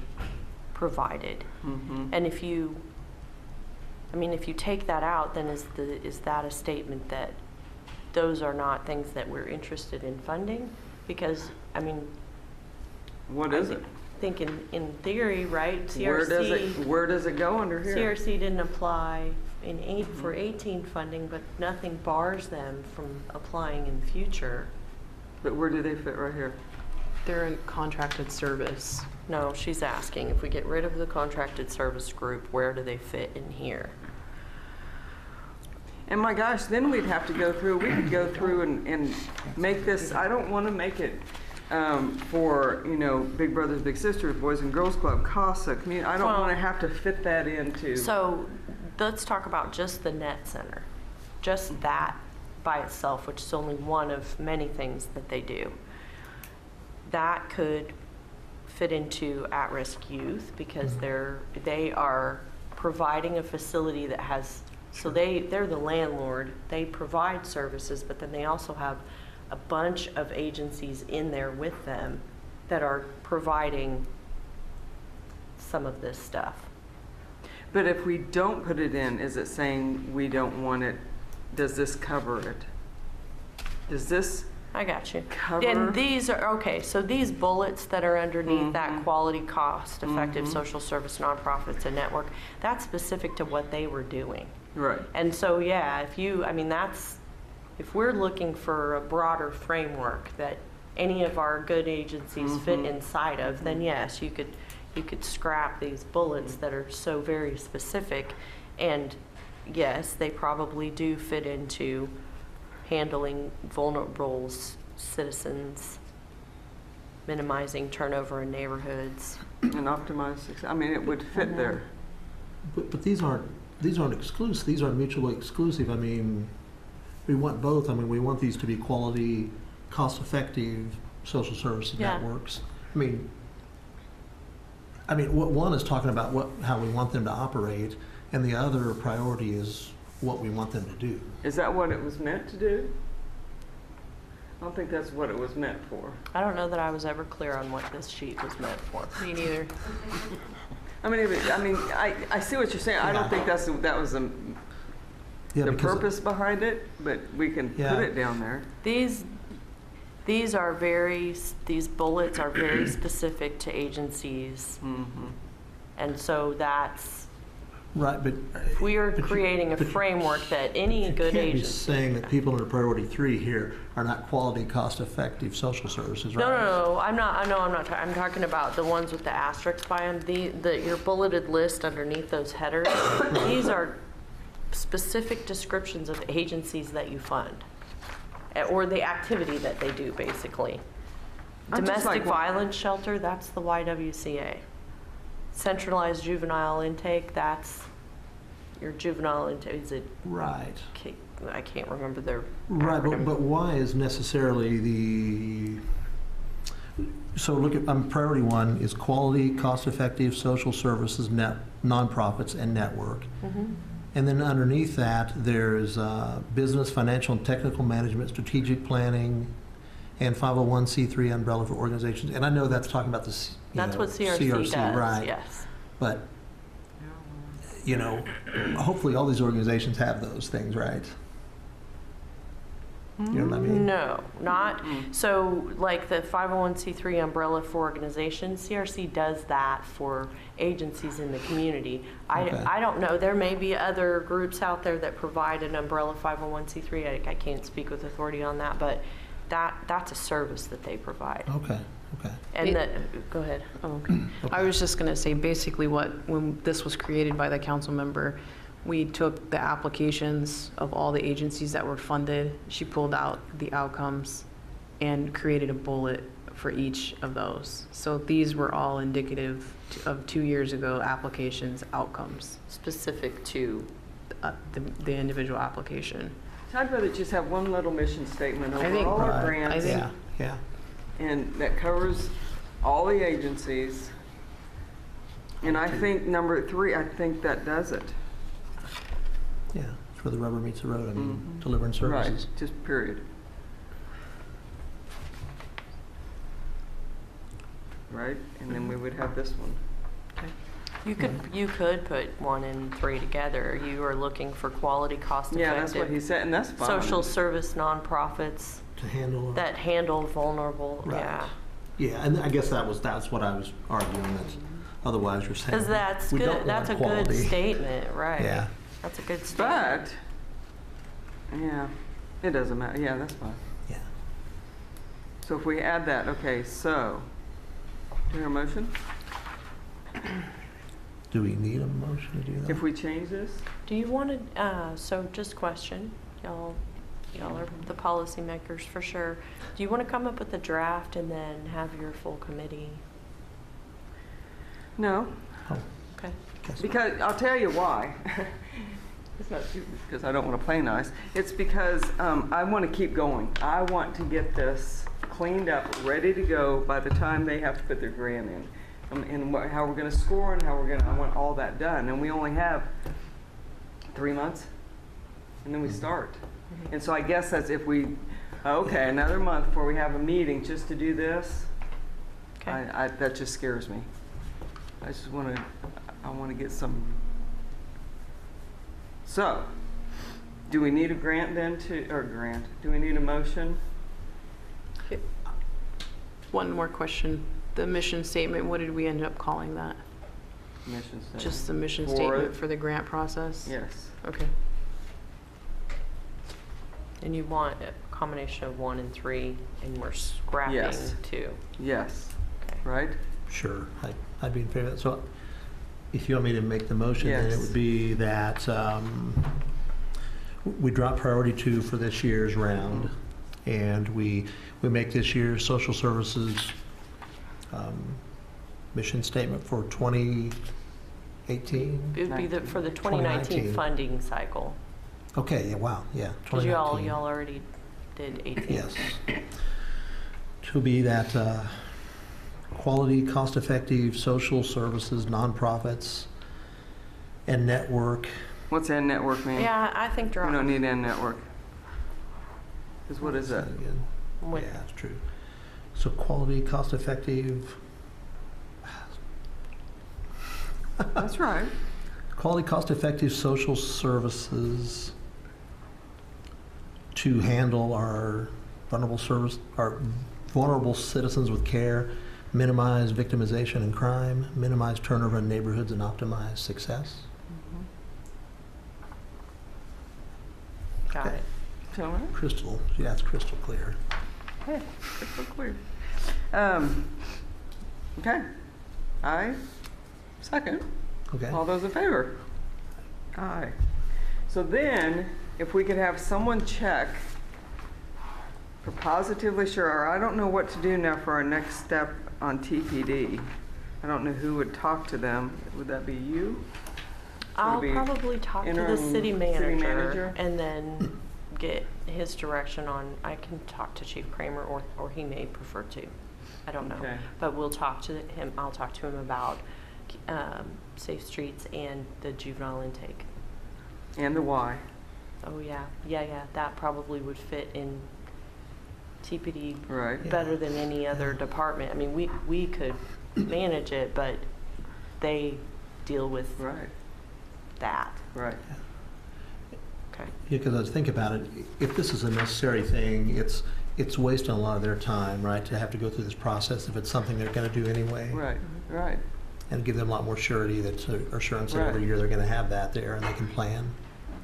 provided. And if you take that out, then is that a statement that those are not things that we're interested in funding? Because, I mean, What is it? I think in theory, right, Where does it go under here? CRC didn't apply for 18 funding, but nothing bars them from applying in the future. But where do they fit right here? They're in contracted service. No, she's asking, if we get rid of the contracted service group, where do they fit in here? And my gosh, then we could go through and make this, I don't want to make it for, Big Brothers Big Sisters, Boys and Girls Club, CASA, community. I don't want to have to fit that into. So let's talk about just the net center, just that by itself, which is only one of many things that they do. That could fit into at-risk youth because they are providing a facility that has, so they're the landlord, they provide services, but then they also have a bunch of agencies in there with them that are providing some of this stuff. But if we don't put it in, is it saying we don't want it? Does this cover it? Does this I got you. cover? And these are, okay, so these bullets that are underneath that quality, cost-effective social service nonprofits and network, that's specific to what they were doing. Right. And so, yeah, if we're looking for a broader framework that any of our good agencies fit inside of, then yes, you could scrap these bullets that are so very specific. And yes, they probably do fit into handling vulnerable citizens, minimizing turnover in neighborhoods. And optimize, it would fit there. but these aren't exclusive, these aren't mutually exclusive. I mean, we want both. I mean, we want these to be quality, cost-effective social services networks. I mean, what one is talking about how we want them to operate, and the other priority is what we want them to do. Is that what it was meant to do? I don't think that's what it was meant for. I don't know that I was ever clear on what this sheet was meant for. Me neither. I see what you're saying. I don't think that was the purpose behind it, but we can put it down there. These bullets are very specific to agencies. And so that's, Right, but we are creating a framework that any good you can't be agency. saying that people under priority 3 here are not quality, cost-effective social services, right? No, I'm not. I'm talking about the ones with the asterisks by them. Your bulleted list underneath those headers. These are specific descriptions of agencies that you fund, or the activity that they do, basically. Domestic violence shelter, that's the YWCA. Centralized juvenile intake, that's your juvenile intake. Is it? Right. I can't remember their Right, acronym. but why is necessarily the... So look at, priority 1 is quality, cost-effective social services, nonprofits, and network. And then underneath that, there's business, financial, and technical management, strategic planning, and 501c3 umbrella for organizations. And I know that's talking about the That's what CRC does, right? yes. But, hopefully all these organizations have those things, right? You know what I mean? No, not. So like the 501c3 umbrella for organizations, CRC does that for agencies in the community. Okay. I don't know, there may be other groups out there that provide an umbrella 501c3. I can't speak with authority on that, but that's a service that they provide. Okay. And go ahead. Oh, okay. I was just going to say, basically when this was created by the council member, we took the applications of all the agencies that were funded. She pulled out the outcomes and created a bullet for each of those. So these were all indicative of 2 years ago applications outcomes, Specific to, the individual application. So I'd rather just have one little mission statement I over think- all our I grants, think- Yeah, and that covers all the agencies. And I think number 3, I think that does it. yeah. It's where the rubber meets the road. I mean, Mhm. delivering services. Right, just period. Right, and then we would have this one. You could put 1 and 3 together. You are looking for quality, cost-effective. Yeah, that's what he said, and that's fine. Social service nonprofits To handle. that handle vulnerable, Right. yeah. Yeah, and I guess that's what I was arguing, that otherwise you're saying. Because that's we don't good, that's a want good quality. statement, right? Yeah. That's a good statement. But, yeah, it doesn't matter, yeah, that's fine. Yeah. So if we add that, okay, so, do you hear a motion? Do we need a motion to do that? If we change this? Do you want to, so just question, y'all are the policymakers for sure. Do you want to come up with a draft and then have your full committee? No, Oh, Okay. guess- because, I'll tell you why. It's not because I don't want to play nice. It's because I want to keep going. I want to get this cleaned up, ready to go by the time they have to put their grant in. And how we're going to score and how I want all that done. And we only have 3 months, and then we start. And so I guess that's if we, okay, another month before we have a meeting just to do this, Okay. that just scares me. I just want to get some. So, do we need a grant then do we need a motion? One more question. The mission statement, what did we end up calling that? Mission statement? Just the mission For statement it? for the grant process? Yes. Okay. And you want a combination of 1 and 3, and we're scrapping Yes. 2. Yes. Okay. Right? Sure, I'd be in favor of that. So if you want me to make the motion, then it Yes. would be that we drop priority 2 for this year's round, and we make this year's social services mission statement for 2018. It would be for the 2019 2019. funding cycle. Okay, yeah, wow, yeah. Because y'all 2019. already did 18. Yes. To be that quality, cost-effective social services, nonprofits, and network. What's end network mean? Yeah, I think We drop. don't need end network. Because what is that? Again. With- Yeah, that's true. So quality, cost-effective, That's right. quality, cost-effective social services to handle our vulnerable citizens with care, minimize victimization and crime, minimize turnover in neighborhoods, and optimize success. Got Okay. it. So, right? Crystal, yeah, it's crystal clear. Okay, crystal clear. Okay. Aye. Second. Okay. All those in favor? Aye. So then, if we could have someone check for positively sure, or I don't know what to do now for our next step on TPD. I don't know who would talk to them. Would that be you? I'll be probably talk to the interim city manager, manager? and then get his direction on, I can talk to Chief Kramer, or he may prefer to. I don't know. Okay. But we'll talk to him, I'll talk to him about safe streets and the juvenile intake. And the why. Oh, yeah, that probably would fit in TPD Right. Yeah. better than any other department. I mean, we could manage it, but they deal with Right. that. Right. Okay. Yeah, because I was thinking about it, if this is a necessary thing, it's wasting a lot of their time, right, to have to go through this process if it's something they're going to do anyway. Right. Right. And give them a lot more surety assurance that Right. every year they're going to have that there and they can plan.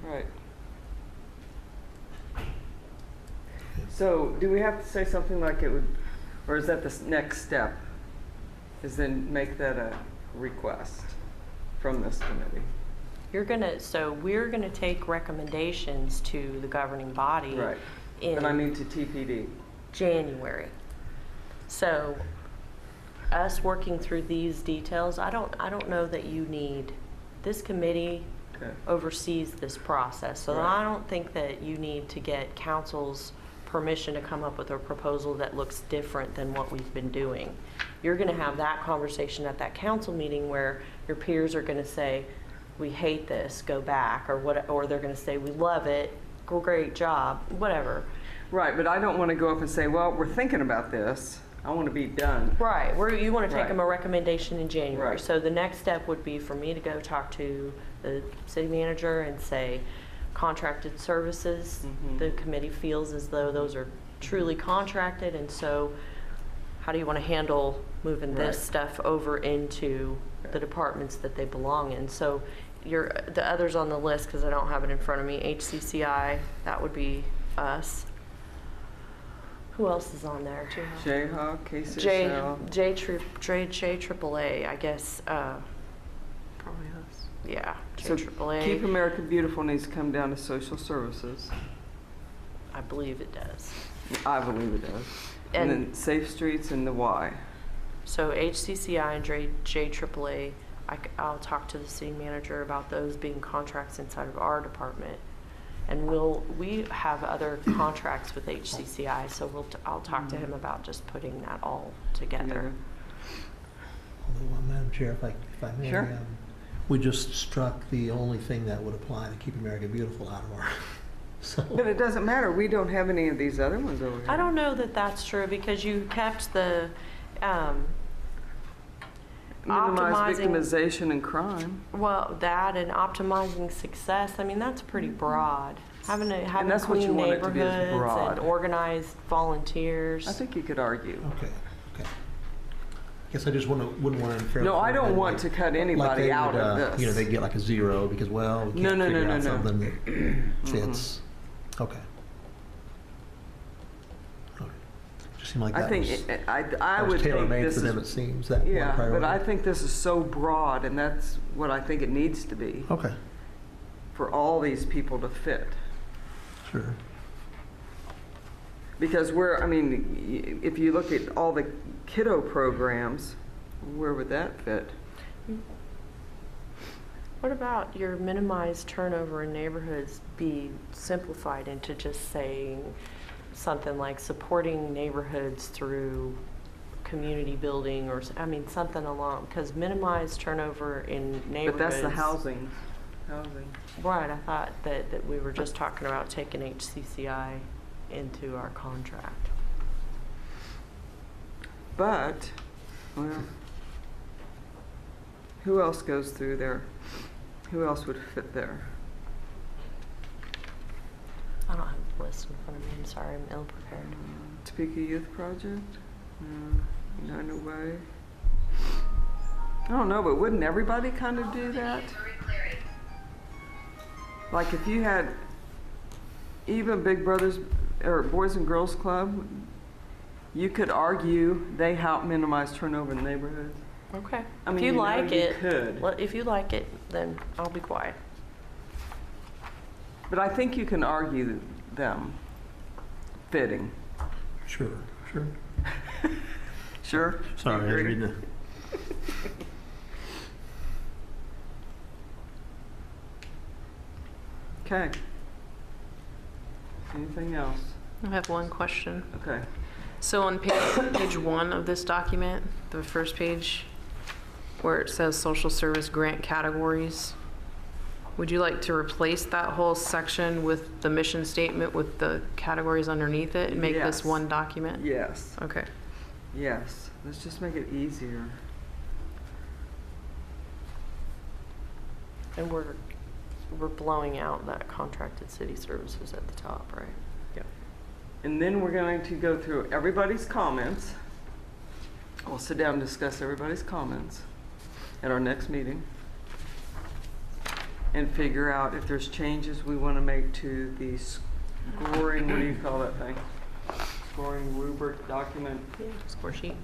Right. So, do we have to say something like it would, or is that the next step? Is then make that a request from this committee? So we're gonna take recommendations to the governing body Right. in But I mean to TPD. January. So us working through these details, I don't know that you need, this committee Okay. oversees this process. So Right. I don't think that you need to get council's permission to come up with a proposal that looks different than what we've been doing. You're gonna have that conversation at that council meeting where your peers are gonna say, we hate this, go back, or what, or they're gonna say, we love it, great job, whatever. Right, but I don't want to go up and say, well, we're thinking about this. I want to be done. Right, where you want to take Right. them a recommendation in January. Right. So the next step would be for me to go talk to the city manager and say, contracted services, Mhm. the committee feels as though those are truly contracted, and so how do you want to handle moving this Right. stuff over into the departments that they belong in? So the others on the list, because I don't have it in front of me, HCCI, that would be us. Who else is on there? Jayhawk, KCSL. JAAA, I guess, Probably us. yeah, So JAAA. Keep America Beautiful needs to come down to social services. I believe it does. I believe it does. And And- then Safe Streets and the Y. So HCCI and JAAA, I'll talk to the city manager about those being contracts inside of our department. And we have other contracts with HCCI, so I'll talk to him about just putting that all together. Although, Madam Chair, if I may, Sure. we just struck the only thing that would apply to Keep America Beautiful out of our, so. But it doesn't matter. We don't have any of these other ones over here. I don't know that that's true, because you kept the, Minimize optimizing- victimization and crime. well, that and optimizing success, I mean, that's pretty broad. Having that's what you clean want it to be, is neighborhoods broad. and organized volunteers. I think you could argue. Okay. Guess I just wouldn't want to interfere. No, with I don't them, want to cut anybody they out would, of this. You know, they get like a 0 because, well, we No, can't no, figure no, out no, no. something that fits. Okay. Just seemed like I that think, was, I that was would think tailor-made this for them, it is, seems, that one yeah, priority. but I think this is so broad, and that's what I think it needs to be, Okay, for all these people to fit. sure. Because if you look at all the kiddo programs, where would that fit? What about your minimized turnover in neighborhoods be simplified into just saying something like supporting neighborhoods through community building, or, something along, because minimized turnover in neighborhoods. But that's the housing. Right, I thought that we were just talking about taking HCCI into our contract. But, well, who else goes through there? Who else would fit there? I don't have the list in front of me, I'm sorry, I'm ill prepared. Topeka Youth Project? No, no way. I don't know, but wouldn't everybody kind of do that? Like if you had even Big Brothers or Boys and Girls Club, you could argue they help minimize turnover in the neighborhoods. Okay. I mean, If you like you it, could. if you like it, then I'll be quiet. But I think you can argue them fitting. Sure. Sure? Sorry, I was reading it. Okay. Anything else? I have one question. Okay. So on page 1 of this document, the first page, where it says social service grant categories, would you like to replace that whole section with the mission statement with the categories underneath it and make Yes. this one document? Yes. Okay. Yes. Let's just make it easier. And we're blowing out that contracted city services at the top, right? Yep. And then we're going to go through everybody's comments. We'll sit down and discuss everybody's comments at our next meeting and figure out if there's changes we want to make to the scoring, what do you call that thing? Scoring rubric document, Score sheet.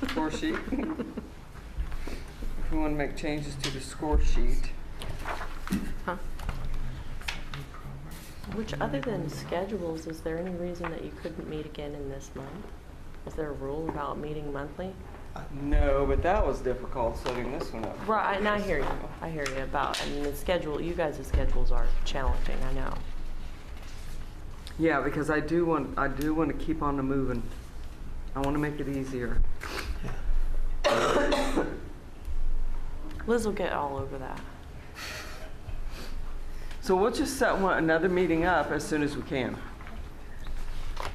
score sheet. If we want to make changes to the score sheet. Huh? Which, other than schedules, is there any reason that you couldn't meet again in this month? Is there a rule about meeting monthly? No, but that was difficult setting this one up. Right, and I hear you. I hear you about, I mean, the schedule, you guys' schedules are challenging, I know. Yeah, because I do want to keep on the moving. I want to make it easier. Liz will get all over that. So we'll just set another meeting up as soon as we can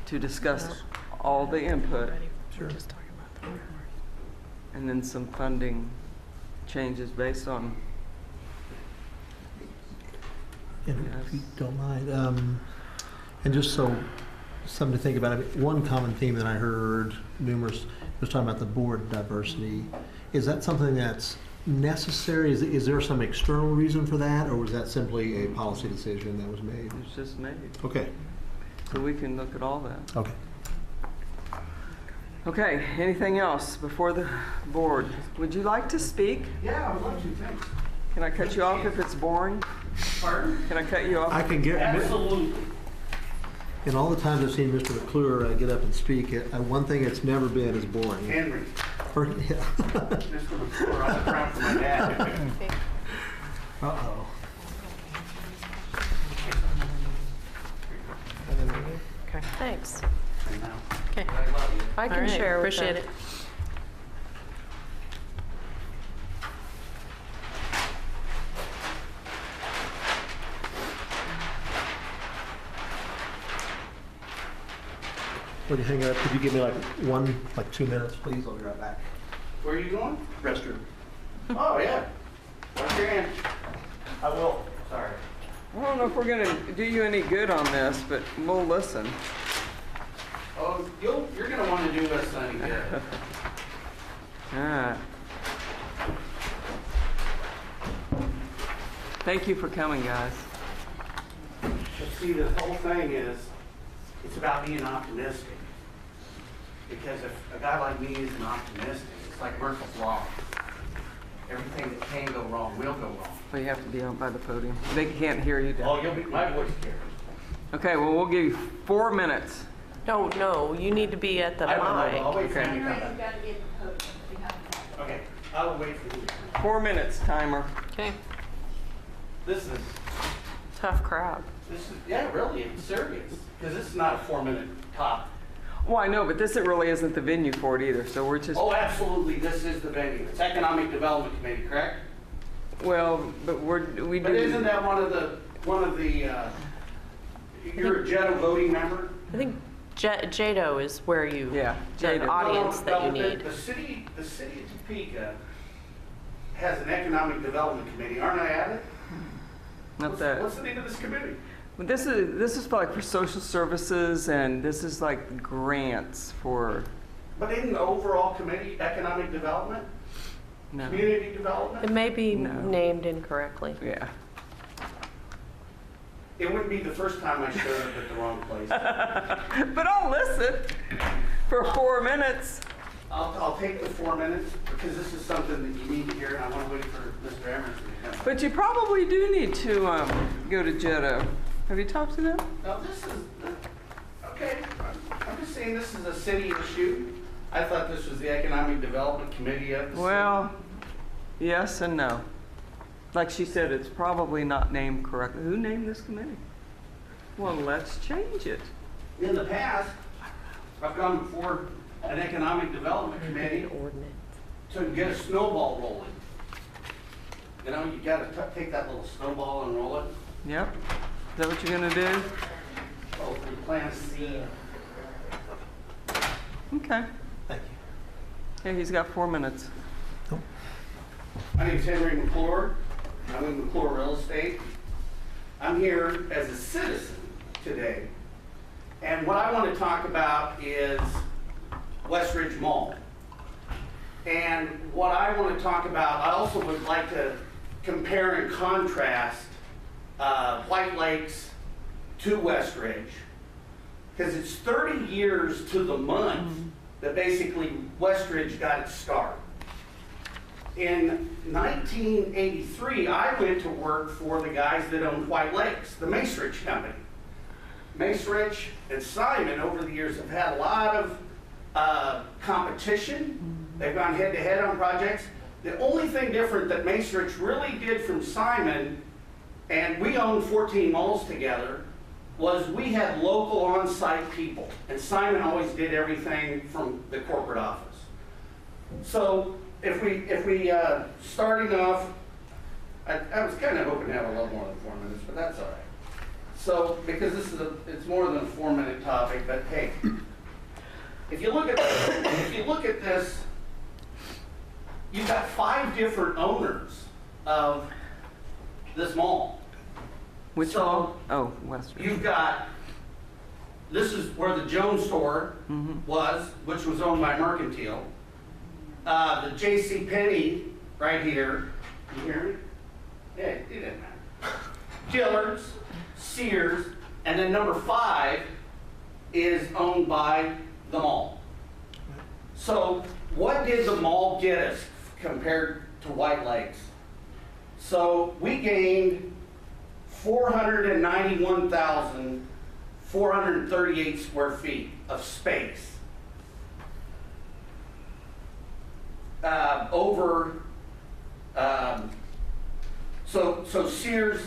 to discuss all the input Sure. and then some funding changes based on. And if you don't mind, and just so, something to think about, I mean, one common theme that I heard numerous, was talking about the board diversity. Is that something that's necessary? Is there some external reason for that, or was that simply a policy decision that was made? It's just made. Okay, So we can look at all that. okay. Okay, anything else before the board? Would you like to speak? Yeah, I would love to, thanks. Can I cut you off if it's boring? Pardon? Can I cut you off? I can get, Absolutely. in all the times I've seen Mr. McClure get up and speak, one thing it's never been is boring. Henry, Yeah. Mr. McClure, I'm proud for my dad. Uh-oh. Okay. Thanks. And now, Okay. I love you. I All can right, share with appreciate them. it. When you hang up, could you give me like 2 minutes, please? I'll be right back. Where are you going? Restroom. Oh, yeah. Wash your hands. I will. Sorry. I don't know if we're going to do you any good on this, but we'll listen. Oh, you're going to want to do us any good. All right. Thank you for coming, guys. But see, the whole thing is, it's about being optimistic. Because if a guy like me isn't optimistic, it's like Murphy's Law. Everything that can go wrong will go wrong. Well, you have to be out by the podium. They can't hear you. Oh, you'll be, my voice here. Okay, well, we'll give you 4 minutes. No, you need to be at the I will, I'll mic. wait for Okay. you to come back. Okay, I will wait for you. 4 minutes, timer. Okay. This is, Tough crowd. yeah, really, it's serious. Because this is not a 4-minute talk. Well, I know, but this really isn't the venue for it either, so we're just, Oh, absolutely, this is the venue. It's Economic Development Committee, correct? well, but we But isn't do, that one of the, you're a JEDO voting member? I think JADO is where you, yeah, the Jada. audience that you No, need. The city of Topeka has an Economic Development Committee, aren't I at it? Not that. What's the name of this committee? But this is for like for social services, and this is like grants for, But in the overall committee, Economic Development, no, Community It Development? may be No. named incorrectly. yeah. It wouldn't be the first time I showed up at the wrong place. But I'll listen for 4 minutes. I'll take the 4 minutes because this is something that you need to hear and I want to wait for Mr. Emerson to come. But you probably do need to go to JEDO. Have you talked to them? Now this is, okay, I'm just saying this is a city issue. I thought this was the Economic Development Committee of the city. Well, yes and no. Like she said, it's probably not named correctly. Who named this committee? Well, let's change it. In the past, I've gone before an Economic Development Committee Ordinance. to get a snowball rolling. You know, you gotta take that little snowball and roll it. Yep. Is that what you're gonna do? Oh, we plant a seed. Okay. Thank Yeah, he's got 4 minutes. you. My name is Henry McClure. I'm with McClure Real Estate. I'm here as a citizen today. And what I want to talk about is West Ridge Mall. And what I want to talk about, I also would like to compare and contrast White Lakes to West Ridge. Because it's 30 years to the month that basically West Ridge got its start. In 1983, I went to work for the guys that owned White Lakes, the Mace Ridge Company. Mace Ridge and Simon over the years have had a lot of competition. They've gone head to head on projects. The only thing different that Macerich really did from Simon, and we owned 14 malls together, was we had local on-site people, and Simon always did everything from the corporate office. So if we starting off, I was kind of hoping to have a little more than 4 minutes, but that's all right. So because this is it's more than a 4-minute topic, but hey, if you look at this, you've got 5 different owners of this mall. Which mall? Oh, Western. You've got, this is where the Jones store was, which was owned by Mercantile. The J.C. Penney right here. You hear me? Yeah, it didn't matter. Dillard's, Sears, and then number 5 is owned by the mall. So what did the mall get us compared to White Lakes? So we gained 491,438 square feet of space. So Sears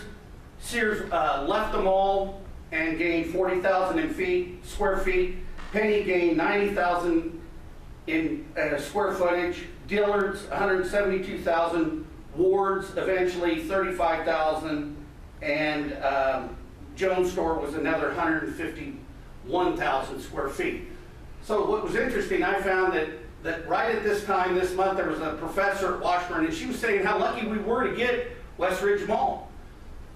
left the mall and gained 40,000 square feet. Penny gained 90,000 in square footage. Dillard's 172,000. Ward's eventually 35,000, and Jones store was another 151,000 square feet. So what was interesting, I found that right at this time this month there was a professor at Washburn, and she was saying how lucky we were to get West Ridge Mall.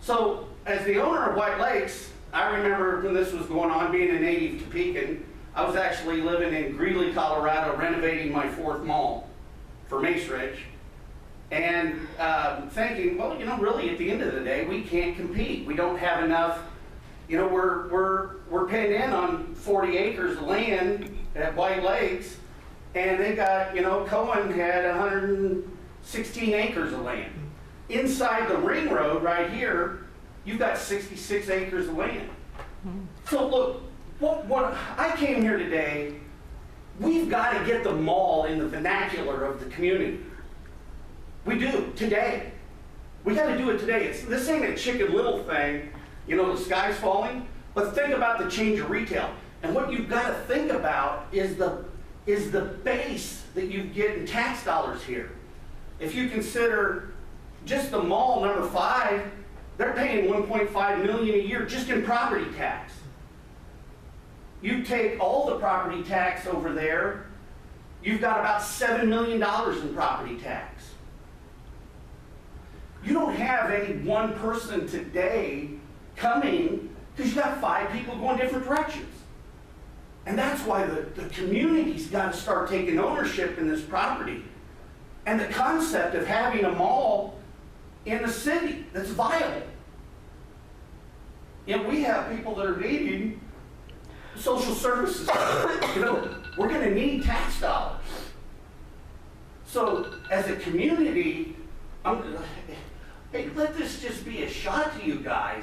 So as the owner of White Lakes, I remember when this was going on, being a native Topeka, I was actually living in Greeley, Colorado, renovating my 4th mall for Macerich. And thinking, well, really at the end of the day, we can't compete. We don't have enough, we're paying in on 40 acres of land at White Lakes, and they got, Cohen had 116 acres of land. Inside the ring road right here, you've got 66 acres of land. So look, what I came here today, we've got to get the mall in the vernacular of the community. We do, today. We got to do it today. This ain't a Chicken Little thing, the sky's falling, but think about the change of retail. And what you've got to think about is the base that you get in tax dollars here. If you consider just the mall, number 5, they're paying $1.5 million a year just in property tax. You take all the property tax over there, you've got about $7 million in property tax. You don't have any one person today coming because you've got 5 people going different directions. And that's why the community's got to start taking ownership in this property. And the concept of having a mall in the city that's viable. We have people that are needing social services. We're going to need tax dollars. So as a community, hey, let this just be a shot to you guys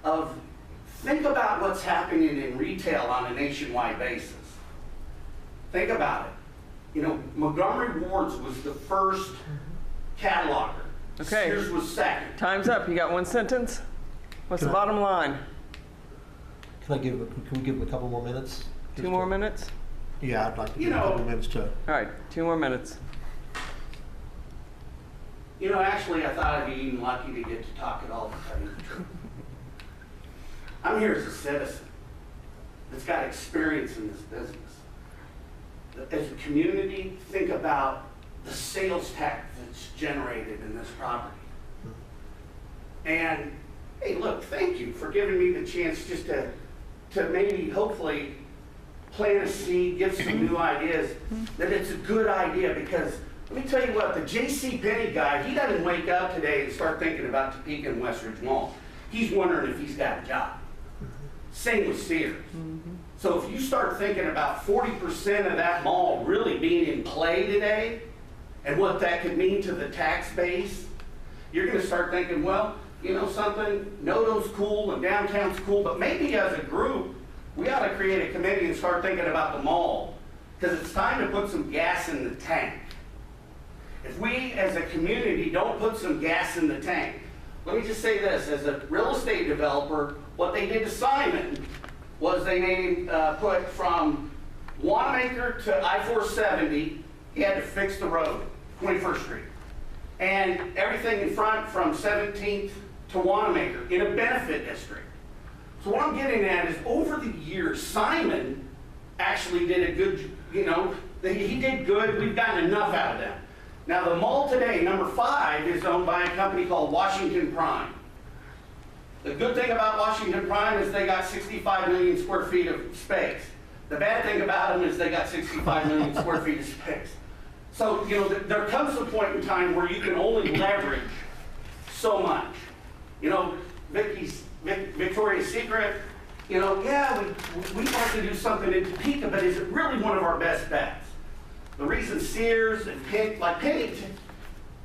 of think about what's happening in retail on a nationwide basis. Think about it. Montgomery Ward's was the first cataloger. Okay. Sears was second. Time's up. You got 1 sentence? What's the bottom line? Can we give them a couple more minutes? 2 more minutes? Yeah, I'd like to give them a couple minutes to. All right, 2 more minutes. Actually, I thought I'd be even lucky to get to talk at all, to tell you the truth. I'm here as a citizen that's got experience in this business. As a community, think about the sales tax that's generated in this property. And, hey, look, thank you for giving me the chance just to maybe, hopefully, plant a seed, give some new ideas, that it's a good idea because let me tell you what, the J.C. Penney guy, he doesn't wake up today and start thinking about Topeka and West Ridge Mall. He's wondering if he's got a job. Same with Sears. So if you start thinking about 40% of that mall really being in play today and what that could mean to the tax base, you're going to start thinking, well, something, Noto's cool and downtown's cool, but maybe as a group, we ought to create a committee and start thinking about the mall because it's time to put some gas in the tank. If we as a community don't put some gas in the tank, let me just say this, as a real estate developer, what they did to Simon was they put from Wanamaker to I-470, he had to fix the road, 21st Street. And everything in front from 17th to Wanamaker in a benefit district. So what I'm getting at is over the years, Simon actually did a good, he did good, we've gotten enough out of them. Now the mall today, number 5, is owned by a company called Washington Prime. The good thing about Washington Prime is they got 65 million square feet of space. The bad thing about them is they got 65 million square feet of space. So, there comes a point in time where you can only leverage so much. Victoria's Secret, yeah, we'd like to do something in Topeka, but is it really one of our best bets? The reason Sears and Pennington,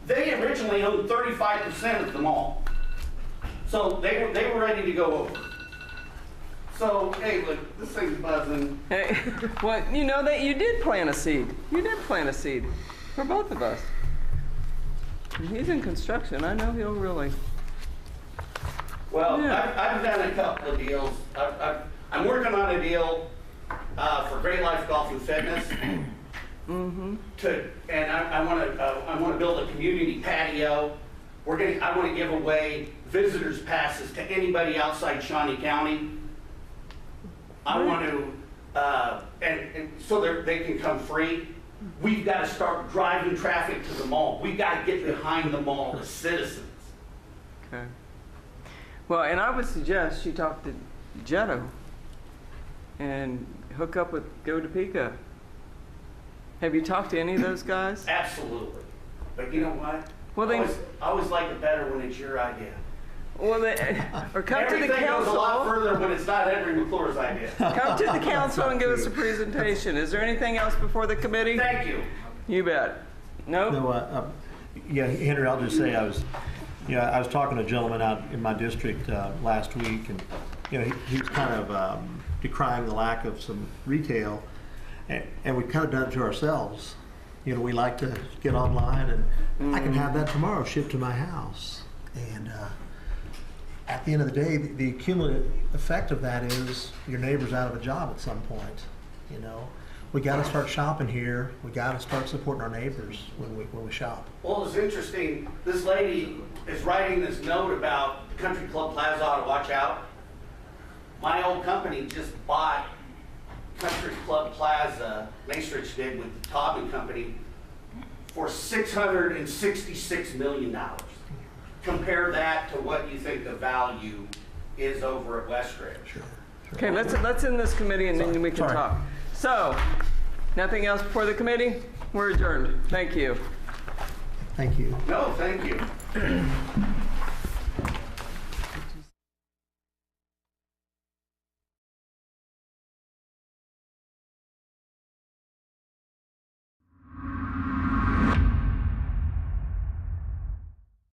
they originally owned 35% of the mall. So they were ready to go over. So, hey, look, this thing's buzzing. Hey, well, that you did plant a seed. You did plant a seed for both of us. He's in construction. I know he'll really. Well, Yeah. I've done a couple of deals. I'm working on a deal for Great Life Golf and Fitness. And I want to build a community patio. I want to give away visitors passes to anybody outside Shawnee County. I want to, and so they can come free. We've got to start driving traffic to the mall. We've got to get behind the mall as citizens. Okay. Well, and I would suggest you talk to Jetto and hook up with Go Topeka. Have you talked to any of those guys? Absolutely. But you know what? Well, I always like it better when it's your idea. Well, or come to the Everything goes a lot council. further when it's not Henry McClure's idea. Come to the council and give us a presentation. Is there anything else before the committee? Thank you. You bet. No? No, yeah, Henry, I'll just say I was talking to a gentleman out in my district last week, and he was kind of decrying the lack of some retail, and we've kind of done it to ourselves. We like to get online, and I can have that tomorrow shipped to my house. And at the end of the day, the cumulative effect of that is your neighbor's out of a job at some point. We got to start shopping here. We got to start supporting our neighbors when we shop. Well, it's interesting. This lady is writing this note about the Country Club Plaza ought to watch out. My old company just bought Country Club Plaza, Maestridge did with the Taubman Company, for $666 million. Compare that to what you think the value is over at Westridge. Sure. Okay, let's end this committee and then we can Sorry. talk. So, nothing else before the committee? We're adjourned. Thank you. Thank you. No, thank you.